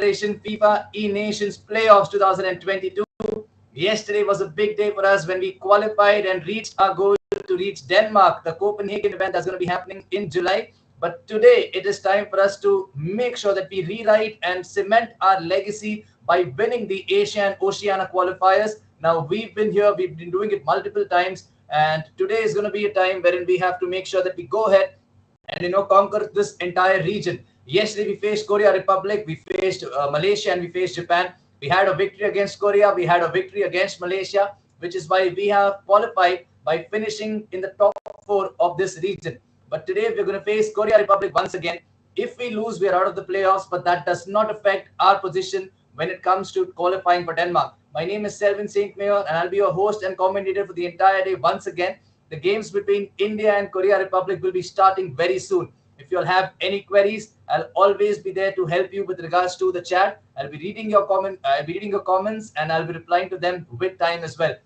edition FIFA E-Nations Playoffs 2022. Yesterday was a big day for us when we qualified and reached our goal to reach Denmark, the Copenhagen event that's going to be happening in July. But today it is time for us to make sure that we rewrite and cement our legacy by winning the Asia and Oceania qualifiers. Now we've been here, we've been doing it multiple times, and today is going to be a time wherein we have to make sure that we go ahead and conquer this entire region. Yesterday we faced Korea Republic, we faced Malaysia, and we faced Japan. We had a victory against Korea, we had a victory against Malaysia, which is why we have qualified by finishing in the top 4 of this region. But today we're going to face Korea Republic once again. If we lose, we are out of the playoffs, but that does not affect our position when it comes to qualifying for Denmark. My name is Selvin St. Mayor, and I'll be your host and commentator for the entire day once again. The games between India and Korea Republic will be starting very soon. If you'll have any queries, I'll always be there to help you with regards to the chat. I'll be reading your comments, and I'll be replying to them with time as well.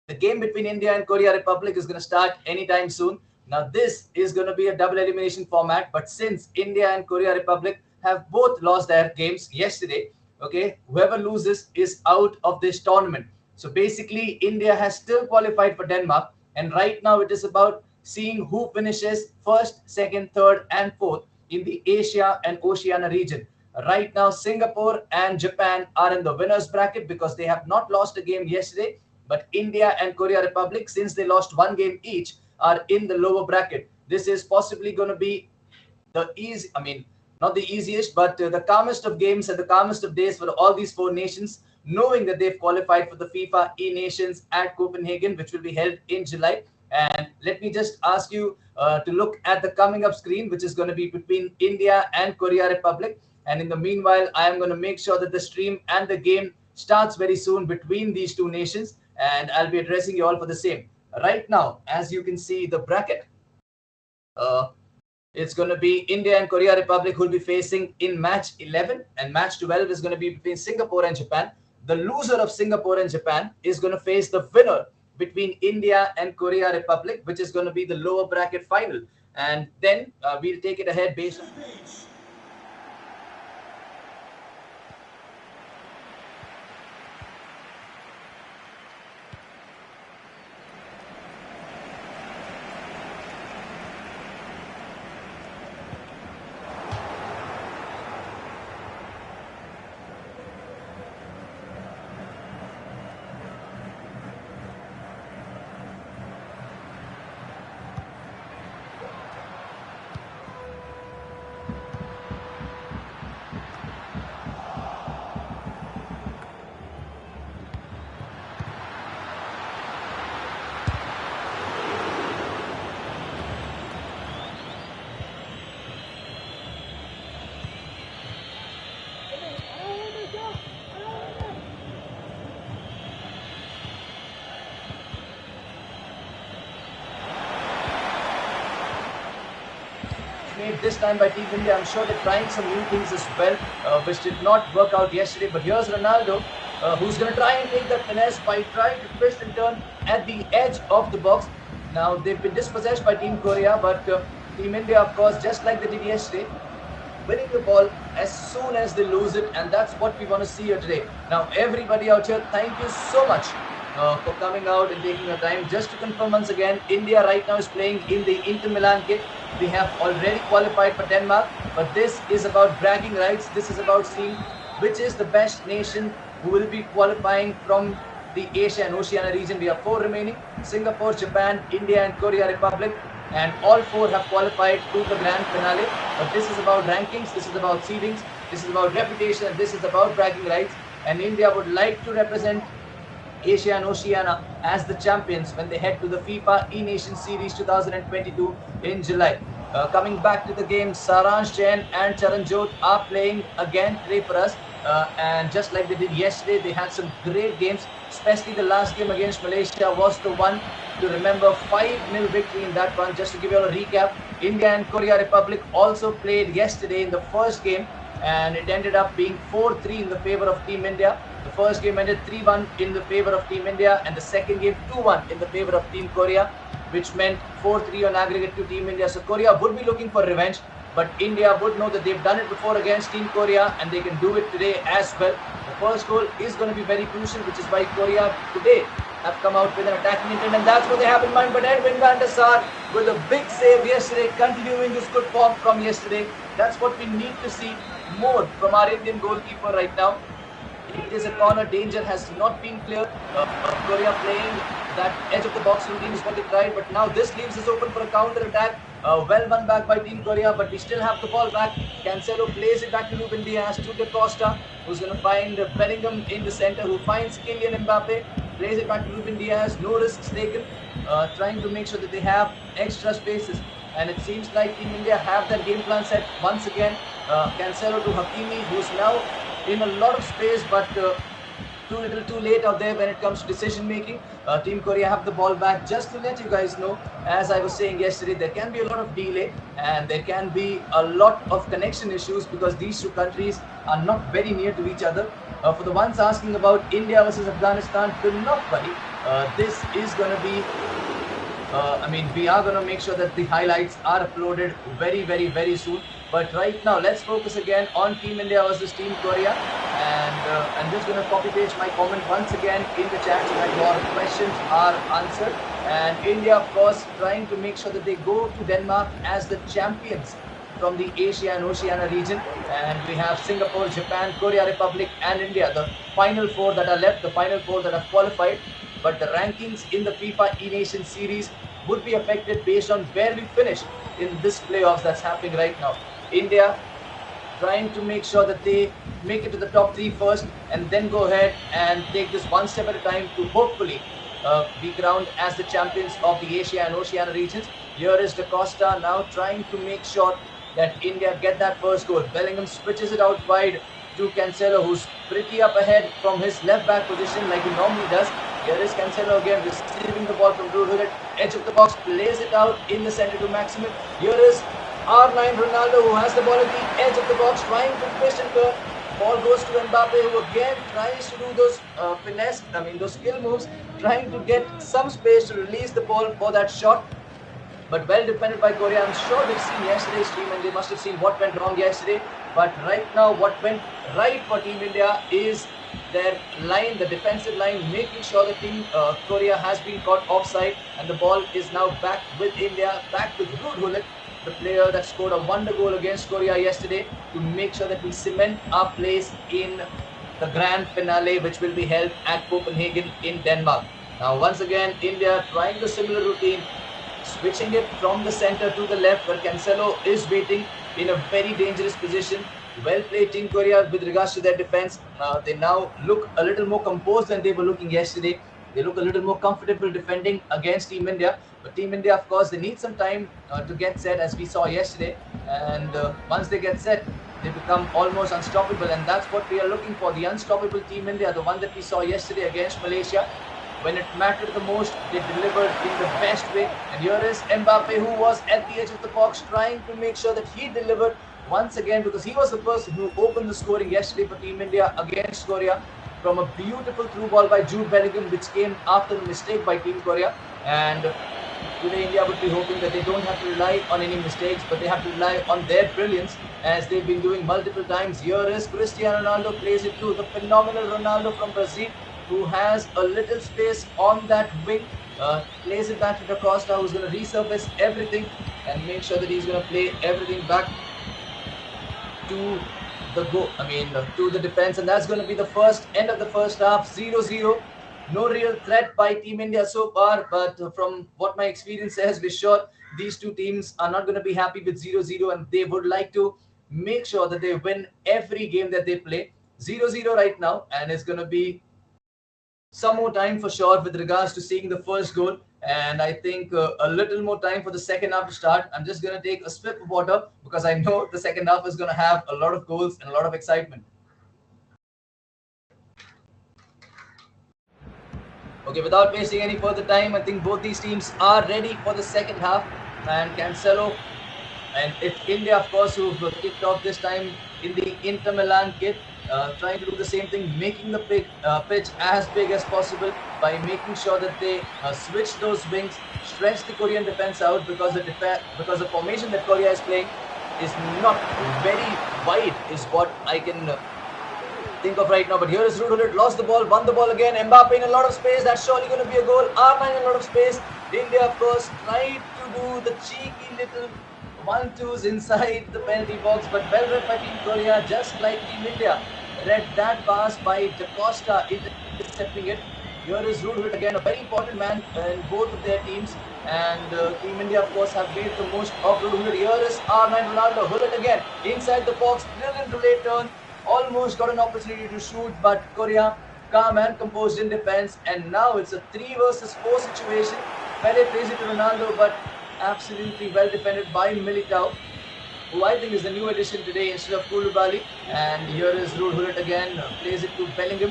The game between India and Korea Republic is going to start anytime soon. Now, this is going to be a double elimination format, but since India and Korea Republic have both lost their games yesterday, okay, whoever loses is out of this tournament. So basically, India has still qualified for Denmark, and right now it is about seeing who finishes first, second, third, and fourth in the Asia and Oceania region. Right now, Singapore and Japan are in the winners bracket because they have not lost a game yesterday, but India and Korea Republic, since they lost one game each, are in the lower bracket. This is possibly going to be not the easiest, but the calmest of games and the calmest of days for all these 4 nations, knowing that they've qualified for the FIFA E-Nations at Copenhagen, which will be held in July. And let me just ask you to look at the coming up screen, which is going to be between India and Korea Republic. And in the meanwhile, I am going to make sure that the stream and the game starts very soon between these 2 nations, and I'll be addressing you all for the same. Right now, as you can see the bracket, it's going to be India and Korea Republic who will be facing in match 11, and match 12 is going to be between Singapore and Japan. The loser of Singapore and Japan is going to face the winner between India and Korea Republic, which is going to be the lower bracket final. And then we'll take it ahead based on... made this time by Team India. I'm sure they're trying some new things as well, which did not work out yesterday. But here's Ronaldo, who's going to try and take that finesse by trying to twist and turn at the edge of the box. Now, they've been dispossessed by Team Korea, but Team India, of course, just like they did yesterday, winning the ball as soon as they lose it, and that's what we want to see here today. Now, everybody out here, thank you so much for coming out and taking your time. Just to confirm once again, India right now is playing in the Inter Milan kit. We have already qualified for Denmark, but this is about bragging rights. This is about seeing which is the best nation who will be qualifying from the Asia and Oceania region. We have 4 remaining: Singapore, Japan, India, and Korea Republic. And all 4 have qualified to the grand finale. But this is about rankings, this is about seedings, this is about reputation, and this is about bragging rights. And India would like to represent Asia and Oceania as the champions when they head to the FIFA E-Nation Series 2022 in July. Coming back to the game, Saransh Jain and Charan Jot are playing again today for us. And just like they did yesterday, they had some great games, especially the last game against Malaysia was the one to remember. 5-0 victory in that one. Just to give you all a recap, India and Korea Republic also played yesterday in the first game, and it ended up being 4-3 in the favor of Team India. The first game ended 3-1 in the favor of Team India, and the second game 2-1 in the favor of Team Korea, which meant 4-3 on aggregate to Team India. So Korea would be looking for revenge. but India would know that they've done it before against Team Korea and they can do it today as well. The first goal is going to be very crucial, which is why Korea today have come out with an attacking intent, and that's what they have in mind. But Edwin van der Sar with a big save yesterday, continuing this good form from yesterday. That's what we need to see more from our Indian goalkeeper right now. It is a corner. Danger has not been cleared. Korea playing that edge of the box routine is what they tried, but now this leaves us open for a counter attack. Well won back by Team Korea, but we still have the ball back. Cancelo plays it back to Ruben Diaz, to Da Costa, who's going to find Bellingham in the center, who finds Kylian Mbappe, plays it back to Ruben Diaz, no risks taken, trying to make sure that they have extra spaces. And it seems like Team India have that game plan set once again. Cancelo to Hakimi, who's now in a lot of space, but too little too late out there when it comes to decision making. Team Korea have the ball back. Just to let you guys know, as I was saying yesterday, there can be a lot of delay and there can be a lot of connection issues because these two countries are not very near to each other. For the ones asking about India versus Afghanistan, do not worry. This is going to be we are going to make sure that the highlights are uploaded very, very, very soon. But right now, let's focus again on Team India versus Team Korea. And I'm just going to copy paste my comment once again in the chat so that your questions are answered. And India, of course, trying to make sure that they go to Denmark as the champions from the Asia and Oceania region. And we have Singapore, Japan, Korea Republic, and India, the final four that are left, the final four that have qualified. But the rankings in the FIFA E-Nation series would be affected based on where we finish in this playoffs that's happening right now. India trying to make sure that they make it to the top three first and then go ahead and take this one step at a time to hopefully be crowned as the champions of the Asia and Oceania regions. Here is Da Costa now trying to make sure that India get that first goal. Bellingham switches it out wide to Cancelo, who's pretty up ahead from his left back position like he normally does. Here is Cancelo again receiving the ball from Ruben, edge of the box, plays it out in the center to Maximin. Here is R9 Ronaldo, who has the ball at the edge of the box, trying to twist and turn. Ball goes to Mbappe, who again tries to do those those skill moves, trying to get some space to release the ball for that shot. But well defended by Korea. I'm sure they've seen yesterday's stream and they must have seen what went wrong yesterday. But right now, what went right for Team India is their line, the defensive line, making sure that Team Korea has been caught offside, and the ball is now back with India, back with Ruben, the player that scored a wonder goal against Korea yesterday, to make sure that we cement our place in the grand finale, which will be held at Copenhagen in Denmark. Now, once again, India trying the similar routine, switching it from the center to the left, where Cancelo is waiting in a very dangerous position. Well played Team Korea with regards to their defense. They now look a little more composed than they were looking yesterday. They look a little more comfortable defending against Team India. But Team India, of course, they need some time to get set, as we saw yesterday. And once they get set, they become almost unstoppable. And that's what we are looking for, the unstoppable Team India, the one that we saw yesterday against Malaysia. When it mattered the most, they delivered in the best way. And here is Mbappe, who was at the edge of the box, trying to make sure that he delivered once again, because he was the person who opened the scoring yesterday for Team India against Korea, from a beautiful through ball by Jude Bellingham, which came after a mistake by Team Korea. And today India would be hoping that they don't have to rely on any mistakes, but they have to rely on their brilliance, as they've been doing multiple times. Here is Cristiano Ronaldo, plays it to the phenomenal Ronaldo from Brazil, who has a little space on that wing, plays it back to Da Costa, who's going to resurface everything and make sure that he's going to play everything back to the to the defense. And that's going to be the end of the first half, 0-0. No real threat by Team India so far, but from what my experience says, we're sure these two teams are not going to be happy with 0-0, and they would like to make sure that they win every game that they play. 0-0 right now, and it's going to be some more time for sure with regards to seeing the first goal, and I think a little more time for the second half to start. I'm just going to take a sip of water because I know the second half is going to have a lot of goals and a lot of excitement. Okay, without wasting any further time, I think both these teams are ready for the second half. And Cancelo, and if India, of course, who've kicked off this time in the Inter Milan kit, trying to do the same thing, making the pitch as big as possible by making sure that they switch those wings, stretch the Korean defense out, because the formation that Korea is playing is not very wide, is what I can think of right now. But here is Rudolph, lost the ball, won the ball again. Mbappe in a lot of space. That's surely going to be a goal. R9 in a lot of space. India, of course, tried to do the cheeky little 1-2s inside the penalty box, but well read by Team Korea, just like Team India. Read that pass by Da Costa intercepting it. Here is Rudolph again, a very important man in both of their teams. And Team India, of course, have made the most of Rudolph. Here is R9 Ronaldo. Hullet again inside the box. Brilliant relay turn. Almost got an opportunity to shoot, but Korea calm and composed in defense. And now it's a 3 versus 4 situation. Pele plays it to Ronaldo, but absolutely well defended by Militao, who I think is the new addition today instead of Koulibaly. And here is Hullet again, plays it to Bellingham,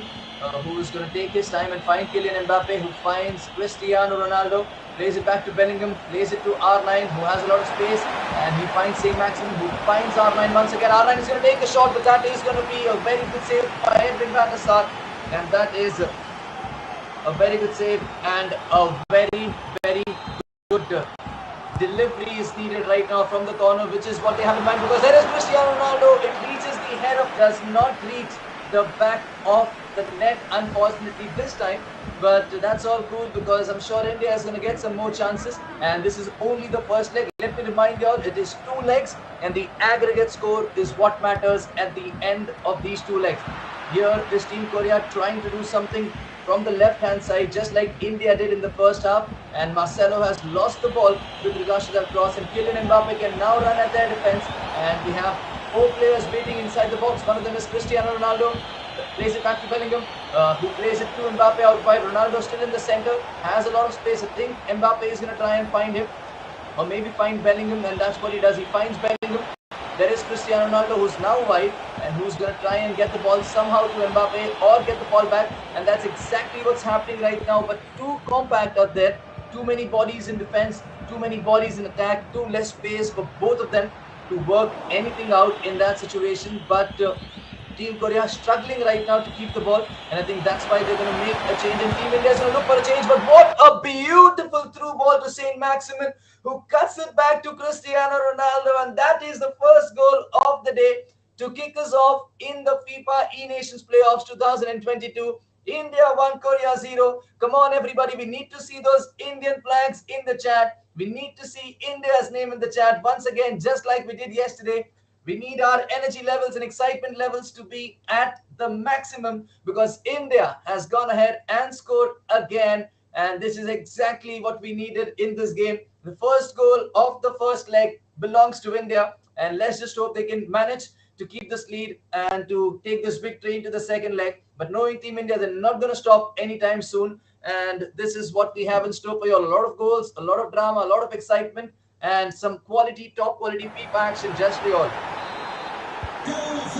who is going to take his time and find Kylian Mbappe, who finds Cristiano Ronaldo. Plays it back to Bellingham, plays it to R9, who has a lot of space, and he finds Saint Maximin, who finds R9 once again. R9 is going to take the shot, but that is going to be a very good save by Edwin van der Sar, and that is a very good save and a very, very good delivery is needed right now from the corner, which is what they have in mind, because there is Cristiano Ronaldo. It reaches the head of, does not reach the back of the net, unfortunately this time, but that's all cool because I'm sure India is going to get some more chances, and this is only the first leg. Let me remind you all, it is 2 legs and the aggregate score is what matters at the end of these 2 legs. Here is Team Korea trying to do something from the left hand side, just like India did in the first half, and Marcelo has lost the ball with regards to that cross, and Kylian Mbappe can now run at their defense, and we have 4 players waiting inside the box. One of them is Cristiano Ronaldo. Plays it back to Bellingham, who plays it to Mbappe out wide. Ronaldo still in the center, has a lot of space. I think Mbappe is going to try and find him, or maybe find Bellingham, and that's what he does. He finds Bellingham. There is Cristiano Ronaldo, who's now wide and who's going to try and get the ball somehow to Mbappe or get the ball back, and that's exactly what's happening right now. But too compact out there, too many bodies in defense, too many bodies in attack, too less space for both of them to work anything out in that situation. But Team Korea struggling right now to keep the ball, and I think that's why they're going to make a change, and Team India is going to look for a change. But what a beautiful through ball to Saint Maximin, who cuts it back to Cristiano Ronaldo, and that is the first goal of the day to kick us off in the FIFA E-Nations Playoffs 2022. India 1, Korea 0. Come on everybody, we need to see those Indian flags in the chat. We need to see India's name in the chat once again, just like we did yesterday. We need our energy levels and excitement levels to be at the maximum, because India has gone ahead and scored again, and this is exactly what we needed in this game. The first goal of the first leg belongs to India, and let's just hope they can manage to keep this lead and to take this victory into the second leg. But knowing Team India, they're not going to stop anytime soon, and this is what we have in store for you. A lot of goals, a lot of drama, a lot of excitement, and some quality, top quality FIFA action just for you all.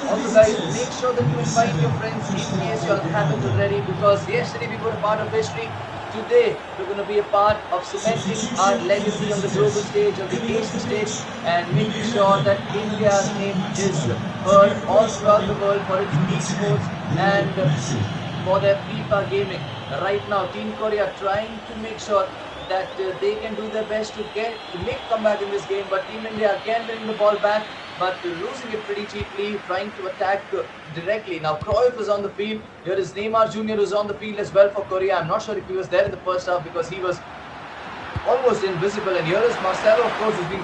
Also guys, make sure that you invite your friends in case you haven't already, because yesterday we were a part of history. Today we're going to be a part of cementing our legacy on the global stage, on the Asian stage, and making sure that India's name is heard all throughout the world for its esports and for their FIFA gaming. Right now Team Korea trying to make sure that they can do their best to make comeback in this game, but Team India again winning the ball back, but losing it pretty cheaply, trying to attack directly. Now Cruyff is on the field. Here is Neymar Jr. who's on the field as well for Korea. I'm not sure if he was there in the first half because he was almost invisible. And here is Marcelo, of course, who's been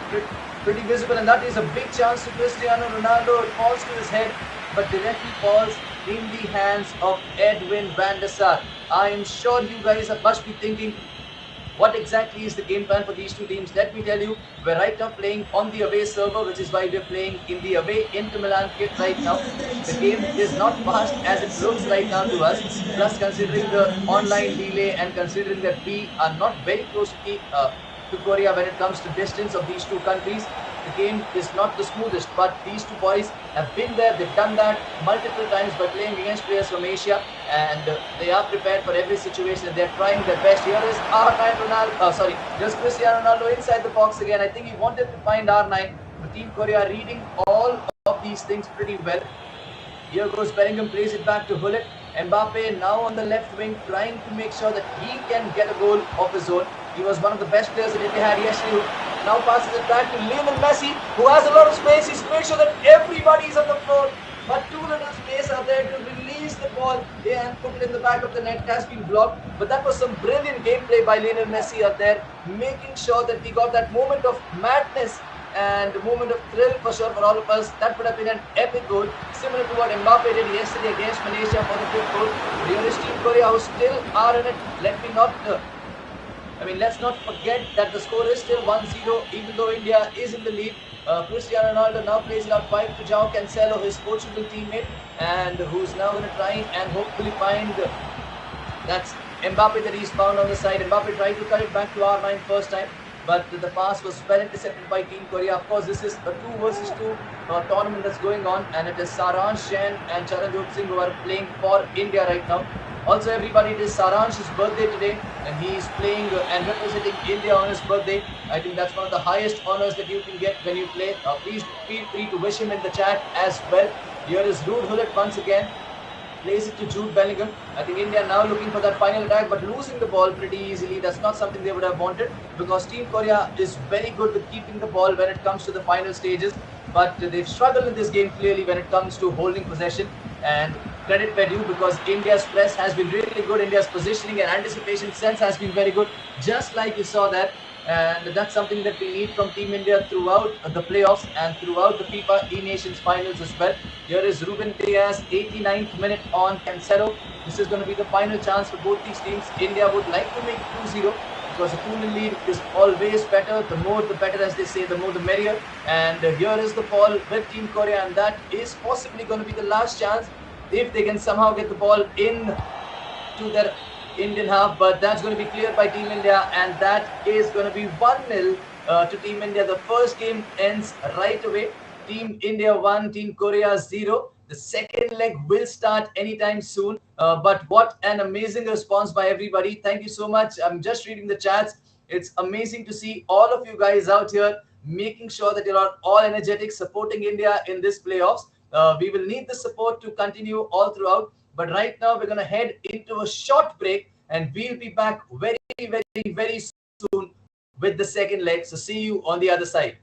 pretty visible, and that is a big chance to Cristiano Ronaldo. It falls to his head, but directly falls in the hands of Edwin van der Sar. I am sure you guys must be thinking, what exactly is the game plan for these two teams? Let me tell you, we're right now playing on the away server, which is why we're playing in the away Inter Milan kit right now. The game is not fast as it looks right now to us. Plus, considering the online delay and considering that we are not very close to Korea when it comes to distance of these two countries, the game is not the smoothest. But these two boys have been there, they've done that multiple times by playing against players from Asia, and they are prepared for every situation. They're trying their best. Here is R9 Ronaldo, there's Cristiano Ronaldo inside the box again. I think he wanted to find R9, but Team Korea reading all of these things pretty well. Here goes Bellingham, plays it back to Hullet. Mbappe now on the left wing, trying to make sure that he can get a goal of his own. He was one of the best players that India had yesterday, Now passes it back to Lionel Messi, who has a lot of space. He's made sure that everybody is on the floor, but too little space out there to release the ball and put it in the back of the net. It has been blocked, but that was some brilliant gameplay by Lionel Messi out there, making sure that we got that moment of madness and a moment of thrill for sure for all of us. That would have been an epic goal, similar to what Mbappe did yesterday against Malaysia for the fifth goal. Here is Team Korea, who still are in it. Let's not forget that the score is still 1-0, even though India is in the lead. Cristiano Ronaldo now plays it out wide to João Cancelo, his Portugal teammate, and who's now going to try and hopefully find that's Mbappe that he's found on the side. Mbappe tried to cut it back to R9 first time, but the pass was well intercepted by Team Korea. Of course, this is a 2 versus 2 tournament that's going on, and it is Saransh Jain and Charanjot Singh who are playing for India right now. Also, everybody, it is Saransh's birthday today, and he is playing and representing India on his birthday. I think that's one of the highest honors that you can get when you play. Please feel free to wish him in the chat as well. Here is Ruud Gullit once again. Plays it to Jude Bellingham. I think India now looking for that final attack, but losing the ball pretty easily. That's not something they would have wanted, because Team Korea is very good with keeping the ball when it comes to the final stages. But they've struggled in this game clearly when it comes to holding possession. And credit where due, because India's press has been really good. India's positioning and anticipation sense has been very good, just like you saw that. And that's something that we need from Team India throughout the playoffs and throughout the FIFA E-Nations finals as well. Here is Ruben Diaz, 89th minute on Cancelo. This is going to be the final chance for both these teams. India would like to make it 2-0, because a 2-0 lead is always better. The more the better, as they say, the more the merrier. And here is the ball with Team Korea, and that is possibly going to be the last chance if they can somehow get the ball in to their Indian half, but that's going to be cleared by Team India, and that is going to be 1-0 to Team India. The first game ends right away. Team India 1, Team Korea 0. The second leg will start anytime soon. But what an amazing response by everybody. Thank you so much. I'm just reading the chats. It's amazing to see all of you guys out here making sure that you're all energetic, supporting India in this playoffs. We will need the support to continue all throughout. But right now, we're going to head into a short break, and we'll be back very, very, very soon with the second leg. So see you on the other side.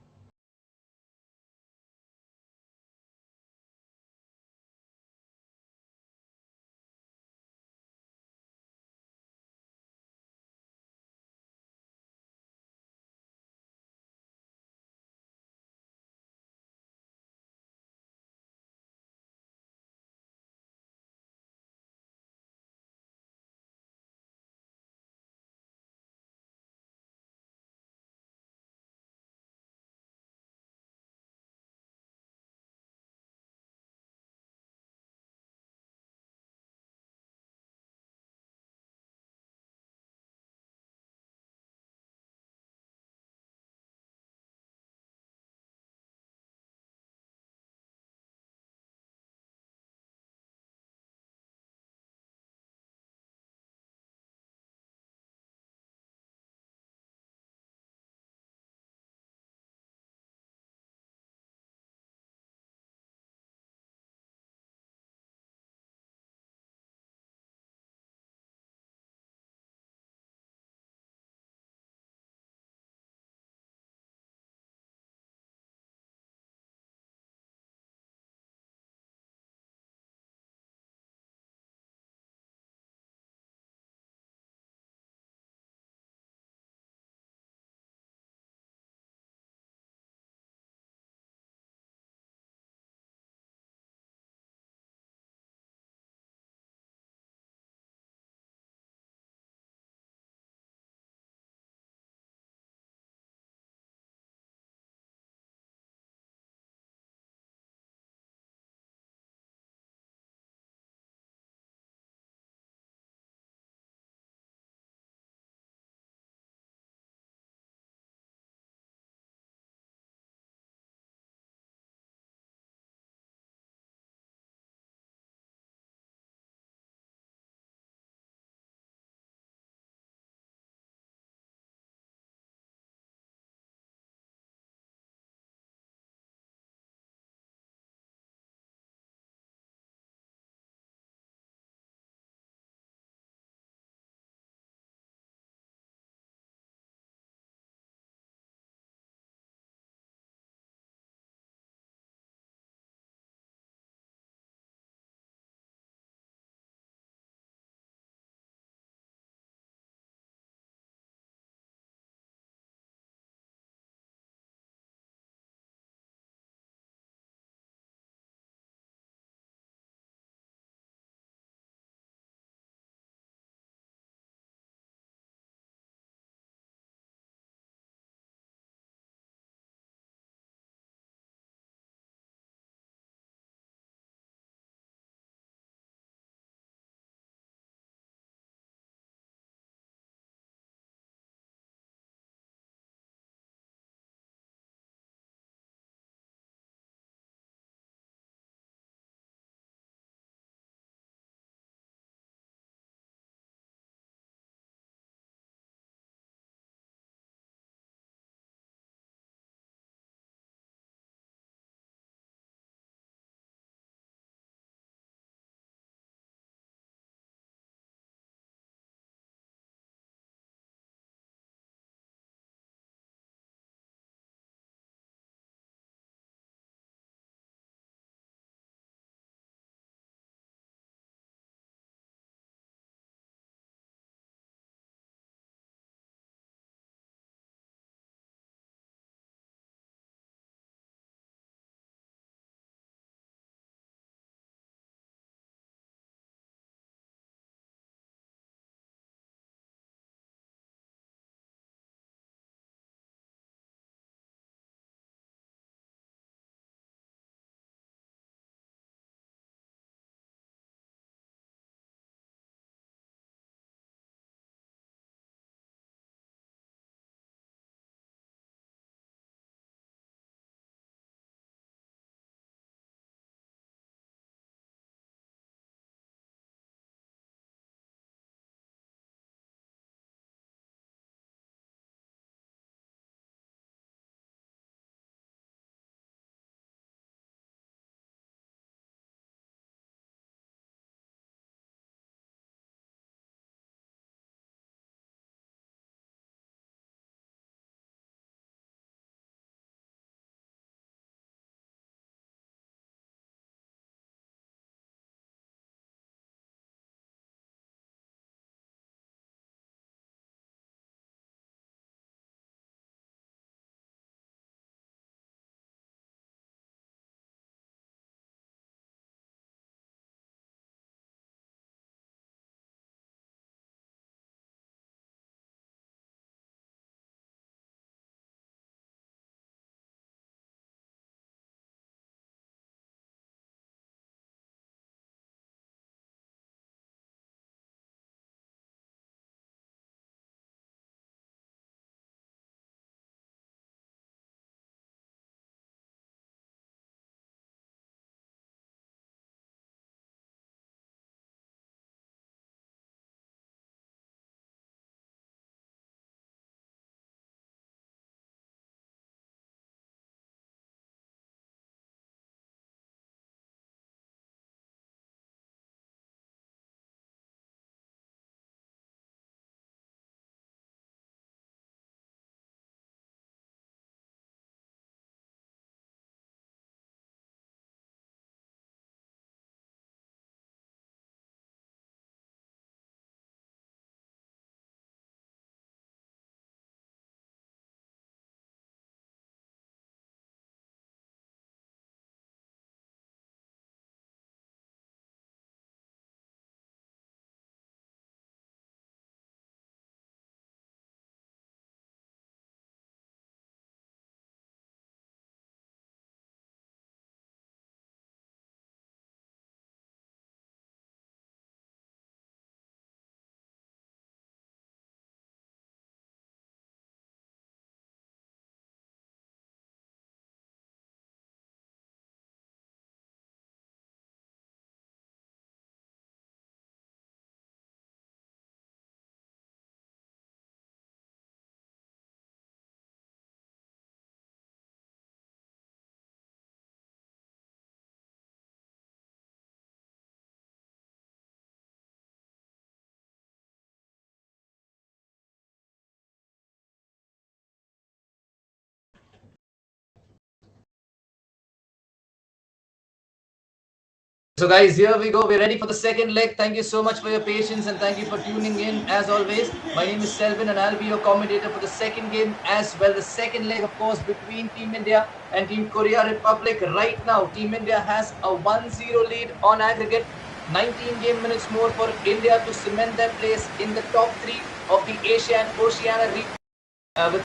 So guys, here we go. We're ready for the second leg. Thank you so much for your patience and thank you for tuning in as always. My name is Selvin and I'll be your commentator for the second game as well. The second leg, of course, between Team India and Team Korea Republic. Right now, Team India has a 1-0 lead on aggregate. 19 game minutes more for India to cement their place in the top 3 of the Asia and Oceania region, with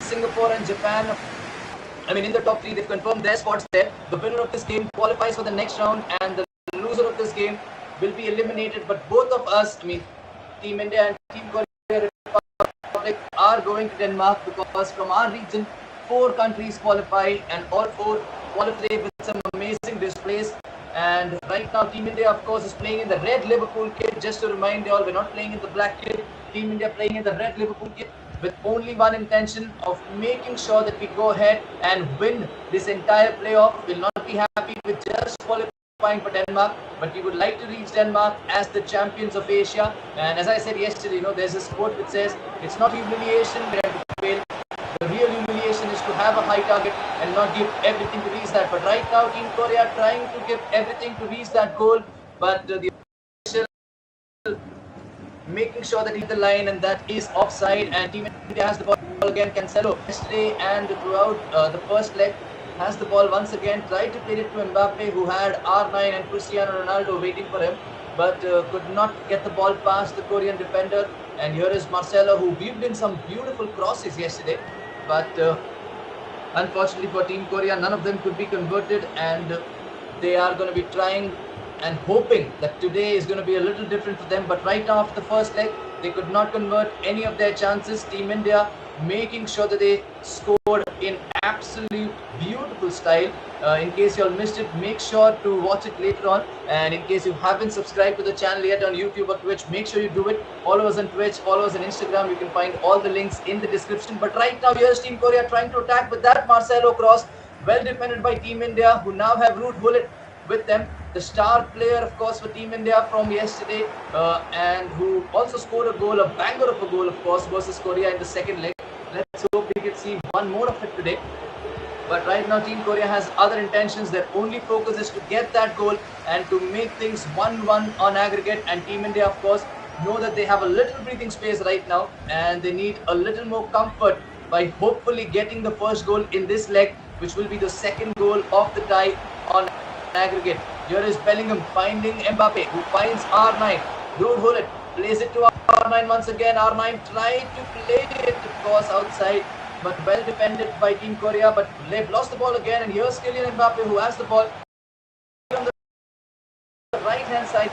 Singapore and Japan. In the top 3, they've confirmed their spots there. The winner of this game qualifies for the next round, and the loser of this game will be eliminated. But both of us, Team India and Team Korea Republic, are going to Denmark because from our region, 4 countries qualify, and all 4 qualify with some amazing displays. And right now, Team India, of course, is playing in the red Liverpool kit. Just to remind you all, we're not playing in the black kit. Team India playing in the red Liverpool kit, with only one intention of making sure that we go ahead and win this entire playoff. We'll not be happy with just qualifying for Denmark, but we would like to reach Denmark as the champions of Asia. And as I said yesterday, there's this quote that says, it's not humiliation we have to fail. The real humiliation is to have a high target and not give everything to reach that. But right now, Team Korea trying to give everything to reach that goal, but the official making sure that he hit the line, and that is offside. And Team India has the ball again. Cancelo yesterday and throughout the first leg has the ball once again, tried to play it to Mbappe, who had R9 and Cristiano Ronaldo waiting for him, but could not get the ball past the Korean defender. And here is Marcelo, who weaved in some beautiful crosses yesterday, but unfortunately for Team Korea, none of them could be converted, and they are going to be trying and hoping that today is going to be a little different for them. But right now, after the first leg, they could not convert any of their chances. Team India making sure that they scored in absolute beautiful style. In case you all missed it, make sure to watch it later on. And in case you haven't subscribed to the channel yet on YouTube or Twitch, make sure you do it. Follow us on Twitch, follow us on Instagram. You can find all the links in the description. But right now, here's Team Korea trying to attack with that Marcelo cross. Well defended by Team India, who now have Ruud Gullit with them, the star player, of course, for Team India from yesterday, and who also scored a goal, a banger of a goal, of course, versus Korea in the second leg. Let's hope we can see one more of it today. But right now, Team Korea has other intentions. Their only focus is to get that goal and to make things 1-1 on aggregate. And Team India, of course, know that they have a little breathing space right now, and they need a little more comfort by hopefully getting the first goal in this leg, which will be the second goal of the tie on aggregate. Here is Bellingham finding Mbappe, who finds R9. Ruud Gullit plays it to R9 once again. R9 tried to play it, of course, outside, but well defended by Team Korea. But they've lost the ball again, and here's Kylian Mbappe, who has the ball on the right-hand side.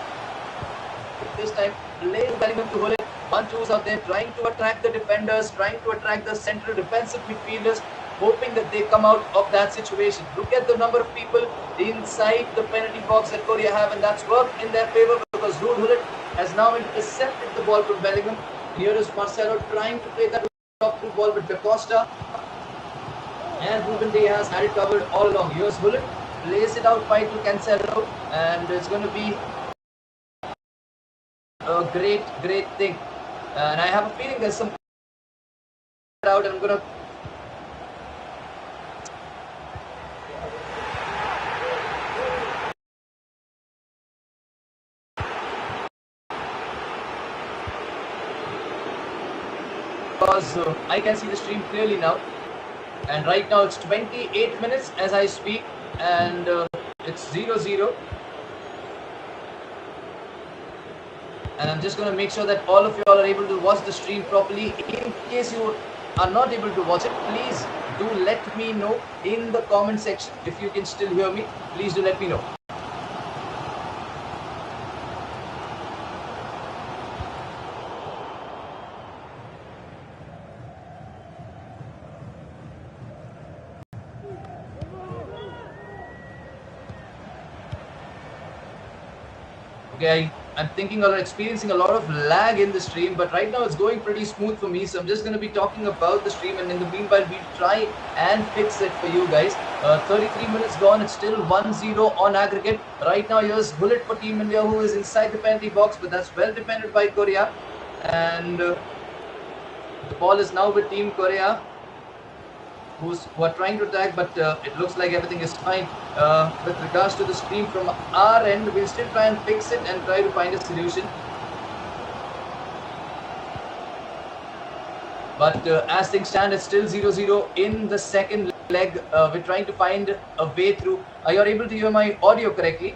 This time, plays Bellingham to Gullit. 1-2s out there, trying to attract the defenders, trying to attract the central defensive midfielders, hoping that they come out of that situation. Look at the number of people inside the penalty box that Korea have, and that's worked in their favor because Ruud Gullit has now intercepted the ball from Bellingham. Here is Marcelo trying to play that top through ball with Da Costa, and Ruben Diaz had it covered all along. Here's Gullit, plays it out wide to Cancelo, and it's going to be a great thing. And I have a feeling there's some out, and I'm going to because I can see the stream clearly now, and right now it's 28 minutes as I speak, and it's 0-0, and I'm just going to make sure that all of you all are able to watch the stream properly. In case you are not able to watch it, please do let me know in the comment section. If you can still hear me, please do let me know. Okay, I'm thinking or experiencing a lot of lag in the stream, but right now it's going pretty smooth for me. So I'm just going to be talking about the stream, and in the meanwhile, we'll try and fix it for you guys. 33 minutes gone, it's still 1-0 on aggregate. Right now, here's Gullit for Team India, who is inside the penalty box, but that's well defended by Korea. And the ball is now with Team Korea. who are trying to attack, but it looks like everything is fine. With regards to the stream from our end, we'll still try and fix it and try to find a solution. But as things stand, it's still 0-0 in the second leg. We're trying to find a way through. Are you able to hear my audio correctly?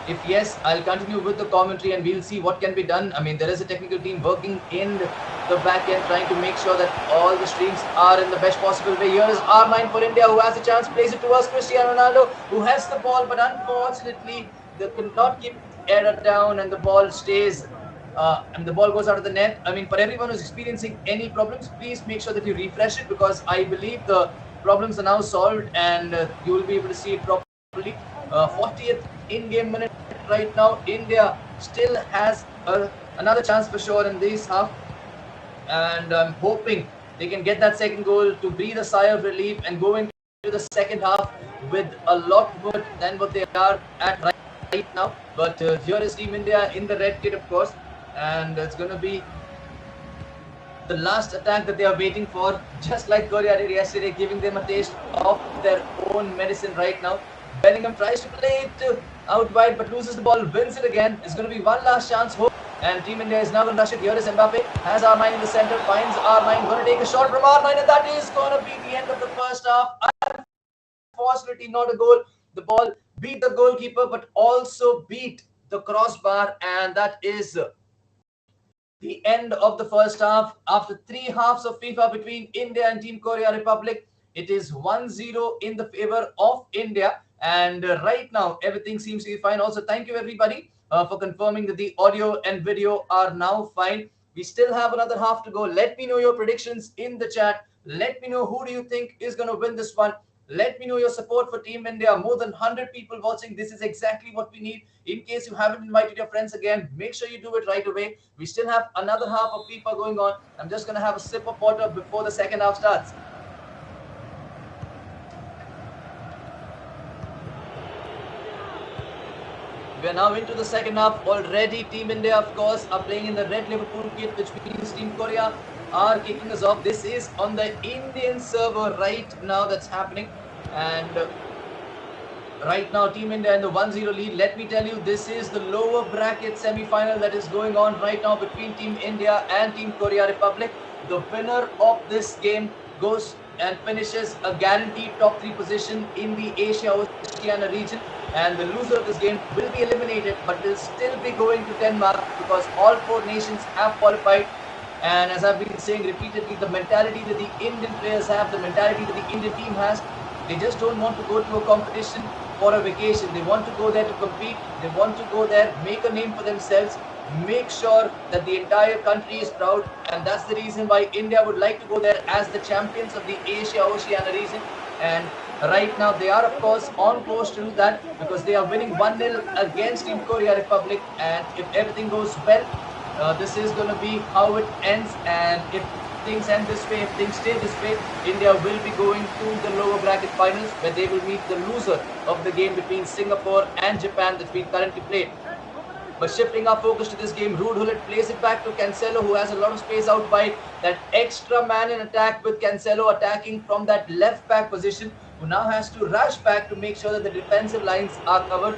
If yes, I'll continue with the commentary and we'll see what can be done. I mean, there is a technical team working in the back end, trying to make sure that all the streams are in the best possible way. Here is R9 for India, who has a chance, plays it towards Cristiano Ronaldo, who has the ball, but unfortunately, they could not keep header down and the ball stays. And the ball goes out of the net. I mean, for everyone who's experiencing any problems, please make sure that you refresh it, because I believe the problems are now solved and you will be able to see it properly. 40th in-game minute right now. India still has another chance for sure in this half, and I'm hoping they can get that second goal to breathe a sigh of relief and go into the second half with a lot more than what they are at right now. But here is Team India in the red kit, of course, and it's going to be the last attack that they are waiting for, just like Korea did yesterday, giving them a taste of their own medicine right now. Bellingham tries to play it out wide but loses the ball, wins it again. It's going to be one last chance, hope, and Team India is now going to rush it. Here is Mbappe, has R9 in the center, finds R9, going to take a shot from R9, and that is going to be the end of the first half. Unfortunately, not a goal. The ball beat the goalkeeper but also beat the crossbar, and that is the end of the first half. After 3 halves of FIFA between India and Team Korea Republic, it is 1-0 in the favor of India. And right now, everything seems to be fine. Also, thank you everybody for confirming that the audio and video are now fine. We still have another half to go. Let me know your predictions in the chat. Let me know who do you think is going to win this one. Let me know your support for Team India. More than 100 people watching. This is exactly what we need. In case you haven't invited your friends again, make sure you do it right away. We still have another half of FIFA going on. I'm just going to have a sip of water before the second half starts. We are now into the second half already. Team India, of course, are playing in the red Liverpool kit, which means Team Korea are kicking us off. This is on the Indian server right now that's happening. And right now, Team India in the 1-0 lead. Let me tell you, this is the lower bracket semi-final that is going on right now between Team India and Team Korea Republic. The winner of this game goes and finishes a guaranteed top 3 position in the Asia-Oceania region. And the loser of this game will be eliminated, but will still be going to Denmark, because all 4 nations have qualified. And as I've been saying repeatedly, the mentality that the Indian players have, the mentality that the Indian team has, they just don't want to go to a competition for a vacation. They want to go there to compete. They want to go there, make a name for themselves, make sure that the entire country is proud. And that's the reason why India would like to go there as the champions of the Asia-Oceania region. And right now, they are, of course, on course to do that, because they are winning 1-0 against Team Korea Republic. And if everything goes well, this is going to be how it ends. And if things end this way, if things stay this way, India will be going to the lower bracket finals, where they will meet the loser of the game between Singapore and Japan that's been currently played. But shifting our focus to this game, Ruud Gullit plays it back to Cancelo, who has a lot of space out wide. That extra man in attack with Cancelo attacking from that left back position, who now has to rush back to make sure that the defensive lines are covered.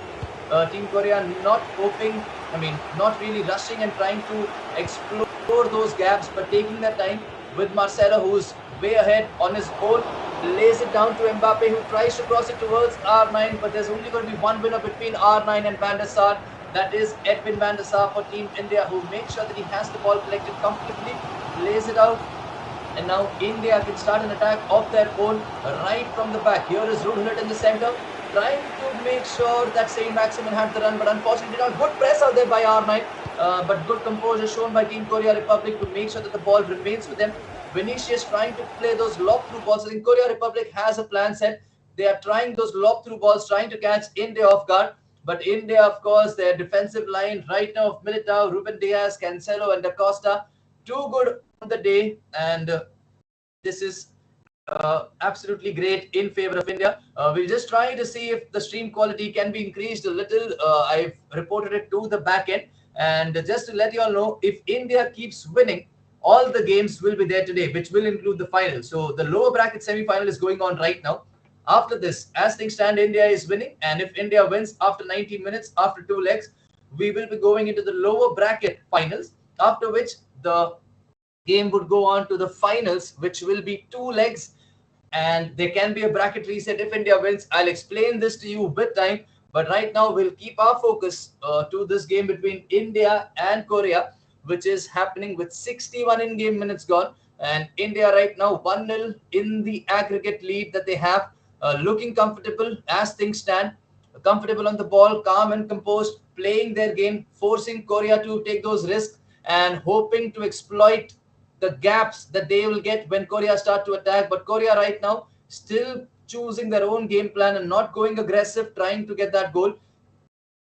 Team Korea not really rushing and trying to explore those gaps, but taking their time with Marcelo, who's way ahead on his own. Lays it down to Mbappe, who tries to cross it towards R9, but there's only going to be one winner between R9 and Van der Sar. That is Edwin van der Sar for Team India, who makes sure that he has the ball collected comfortably, lays it out, and now India can start an attack of their own right from the back. Here is Ruud Gullit in the center, trying to make sure that Saint Maximin had the run, but unfortunately not. Good press out there by R9, but good composure shown by Team Korea Republic to make sure that the ball remains with them. Vinicius trying to play those lob-through balls. I think Korea Republic has a plan set. They are trying those lob-through balls, trying to catch India off guard. But India, of course, their defensive line right now of Militao, Ruben Diaz, Cancelo, and Da Costa, too good on the day. And this is absolutely great in favor of India. We'll just try to see if the stream quality can be increased a little. I've reported it to the back end. And just to let you all know, if India keeps winning, all the games will be there today, which will include the final. So the lower bracket semi-final is going on right now. After this, as things stand, India is winning, and if India wins after 90 minutes, after two legs, we will be going into the lower bracket finals. After which the game would go on to the finals, which will be two legs, and there can be a bracket reset if India wins. I'll explain this to you with time, but right now we'll keep our focus to this game between India and Korea, which is happening with 61 in-game minutes gone, and India right now 1-0 in the aggregate lead that they have, looking comfortable as things stand, comfortable on the ball, calm and composed, playing their game, forcing Korea to take those risks and hoping to exploit the gaps that they will get when Korea start to attack. But Korea right now still choosing their own game plan and not going aggressive, trying to get that goal.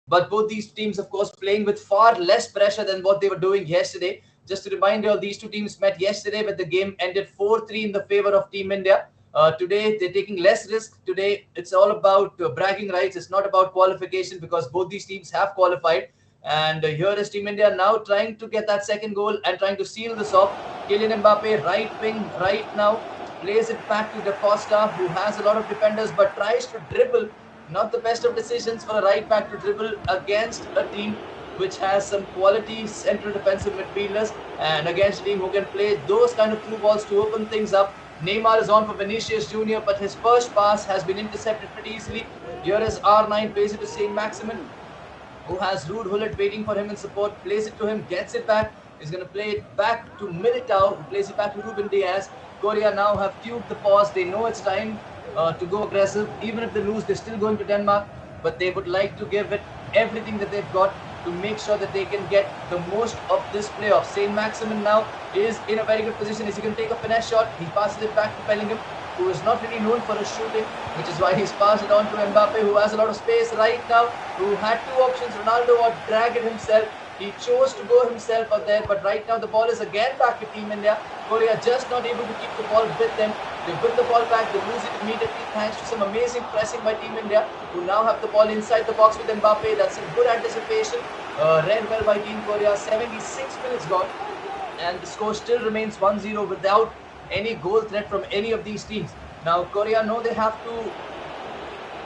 But both these teams, of course, playing with far less pressure than what they were doing yesterday. Just to remind you, these two teams met yesterday, but the game ended 4-3 in the favor of Team India. Today, they're taking less risk. Today, it's all about bragging rights. It's not about qualification because both these teams have qualified. And here is Team India now trying to get that second goal and trying to seal this off. Kylian Mbappe, right wing, right now, plays it back to Da Costa, who has a lot of defenders but tries to dribble. Not the best of decisions for a right back to dribble against a team which has some quality central defensive midfielders and against a team who can play those kind of through balls to open things up. Neymar is on for Vinicius Jr., but his first pass has been intercepted pretty easily. Here is R9, plays it to Saint Maximin, who has Rude Hullet waiting for him in support, plays it to him, gets it back. He's going to play it back to Militao, who plays it back to Ruben Diaz. Korea now have tubed the pause. They know it's time to go aggressive. Even if they lose, they're still going to Denmark, but they would like to give it everything that they've got to make sure that they can get the most of this playoff. Saint Maximin now is in a very good position. Is he going to take a finesse shot? He passes it back to Bellingham, who is not really known for his shooting, which is why he's passed it on to Mbappe, who has a lot of space right now, who had two options, Ronaldo or drag it himself. He chose to go himself out there, but right now the ball is again back to Team India. Korea just not able to keep the ball with them. They win the ball back, they lose it immediately thanks to some amazing pressing by Team India, who now have the ball inside the box with Mbappe. That's a good anticipation. Read well by Team Korea. 76 minutes gone, and the score still remains 1-0 without any goal threat from any of these teams. Now Korea know they have to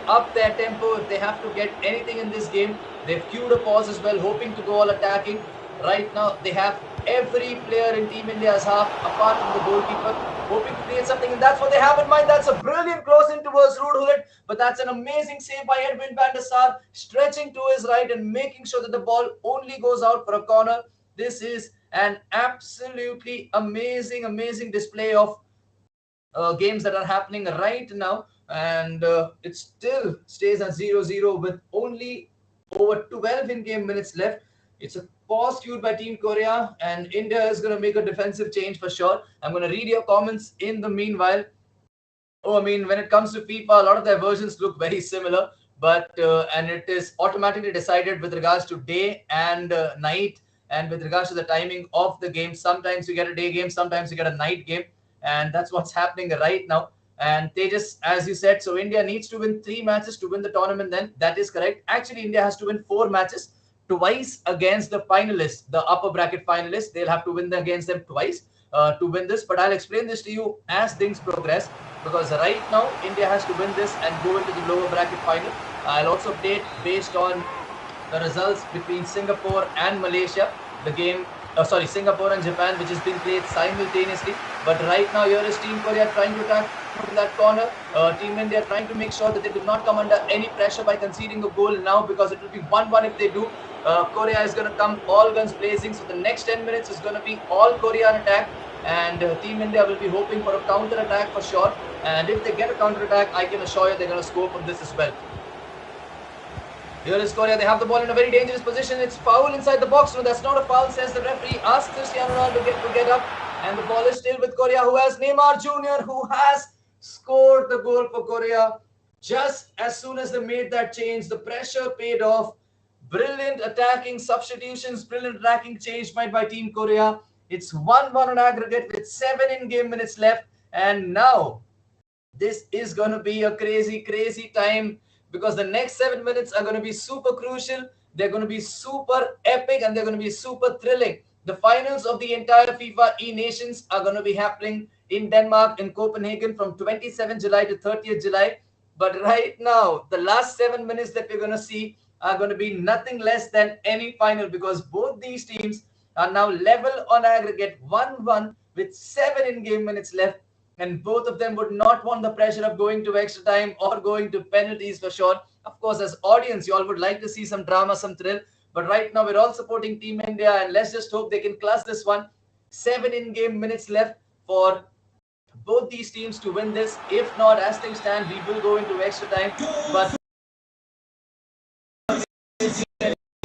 up their tempo if they have to get anything in this game. They've queued a pause as well, hoping to go all attacking. Right now they have every player in Team India's half apart from the goalkeeper, hoping to create something, and that's what they have in mind. That's a brilliant cross in towards Ruud Gullit, but that's an amazing save by Edwin van der Sar, stretching to his right and making sure that the ball only goes out for a corner. This is an absolutely amazing display of games that are happening right now, and it still stays at 0-0 with only over 12 in-game minutes left. It's a pause fueled by Team Korea, and India is going to make a defensive change for sure. I'm going to read your comments in the meanwhile. Oh, I mean, when it comes to FIFA, a lot of their versions look very similar, but and it is automatically decided with regards to day and night, and with regards to the timing of the game. Sometimes you get a day game, sometimes you get a night game, and that's what's happening right now. And they just, as you said, so India needs to win 3 matches to win the tournament. Then that is correct. Actually, India has to win 4 matches, twice against the finalists, the upper bracket finalists. They'll have to win against them twice to win this. But I'll explain this to you as things progress, because right now India has to win this and go into the lower bracket final. I'll also update based on the results between Singapore and Malaysia. The game, Singapore and Japan, which is being played simultaneously. But right now, here is Team Korea trying to attack from that corner. Team India trying to make sure that they do not come under any pressure by conceding a goal now, because it will be 1-1 if they do. Korea is going to come all guns blazing. So the next 10 minutes is going to be all Korean attack, and Team India will be hoping for a counter attack for sure. And if they get a counter attack, I can assure you they're going to score from this as well. Here is Korea. They have the ball in a very dangerous position. It's foul inside the box. No, that's not a foul, says the referee. Ask Cristiano Ronaldo to get up. And the ball is still with Korea, who has Neymar Jr., who has scored the goal for Korea. Just as soon as they made that change, the pressure paid off. Brilliant attacking substitutions, brilliant attacking change made by Team Korea. It's 1-1 on aggregate with 7 in-game minutes left. And now, this is going to be a crazy time, because the next 7 minutes are going to be super crucial. They're going to be super epic, and they're going to be super thrilling. The finals of the entire FIFA E-Nations are going to be happening in Denmark, in Copenhagen from 27th July to 30th July. But right now, the last 7 minutes that we're going to see are going to be nothing less than any final, because both these teams are now level on aggregate 1-1 with 7 in-game minutes left. And both of them would not want the pressure of going to extra time or going to penalties for sure. Of course, as audience, you all would like to see some drama, some thrill. But right now, we're all supporting Team India, and let's just hope they can clutch this one. 7 in-game minutes left for both these teams to win this. If not, as things stand, we will go into extra time. But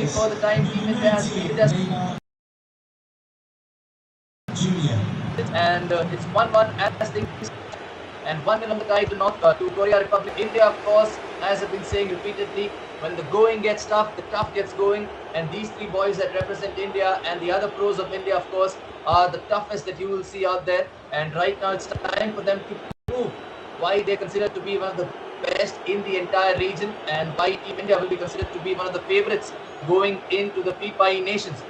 for the time, Team India has beat us. And it's 1-1 as things, and 1-0 on the tie to North to Korea Republic. India, of course, as I've been saying repeatedly, when the going gets tough, the tough gets going. And these three boys that represent India and the other pros of India, of course, are the toughest that you will see out there. And right now, it's time for them to prove why they're considered to be one of the best in the entire region, and why Team India will be considered to be one of the favorites going into the FIFAe Nations.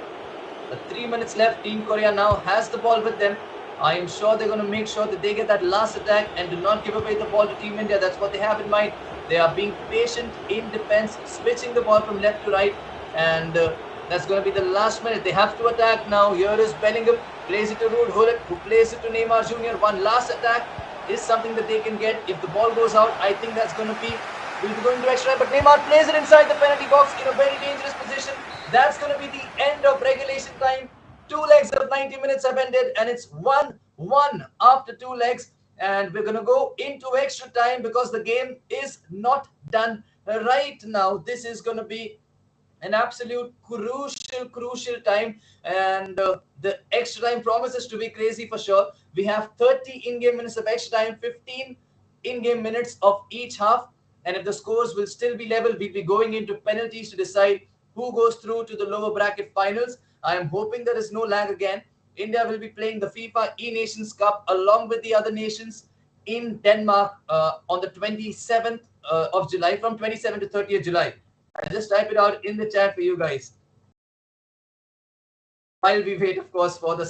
3 minutes left. Team Korea now has the ball with them. I am sure they're going to make sure that they get that last attack and do not give away the ball to Team India. That's what they have in mind. They are being patient in defense, switching the ball from left to right, and that's going to be the last minute. They have to attack now. Here is Bellingham, plays it to Ruud Gullit, who plays it to Neymar Jr. One last attack is something that they can get. If the ball goes out, I think that's going to be, will be going to extra, but Neymar plays it inside the penalty box in a very dangerous position. That's going to be the end of regulation time. 2 legs of 90 minutes have ended, and it's 1-1 after 2 legs. And we're going to go into extra time because the game is not done right now. This is going to be an absolute crucial time, and the extra time promises to be crazy for sure. We have 30 in-game minutes of extra time, 15 in-game minutes of each half, and if the scores will still be level, we'll be going into penalties to decide who goes through to the lower bracket finals. I am hoping there is no lag again. India will be playing the FIFA E-Nations Cup along with the other nations in Denmark on the 27th of July, from 27th to 30th July. I'll just type it out in the chat for you guys. While we wait, of course, for the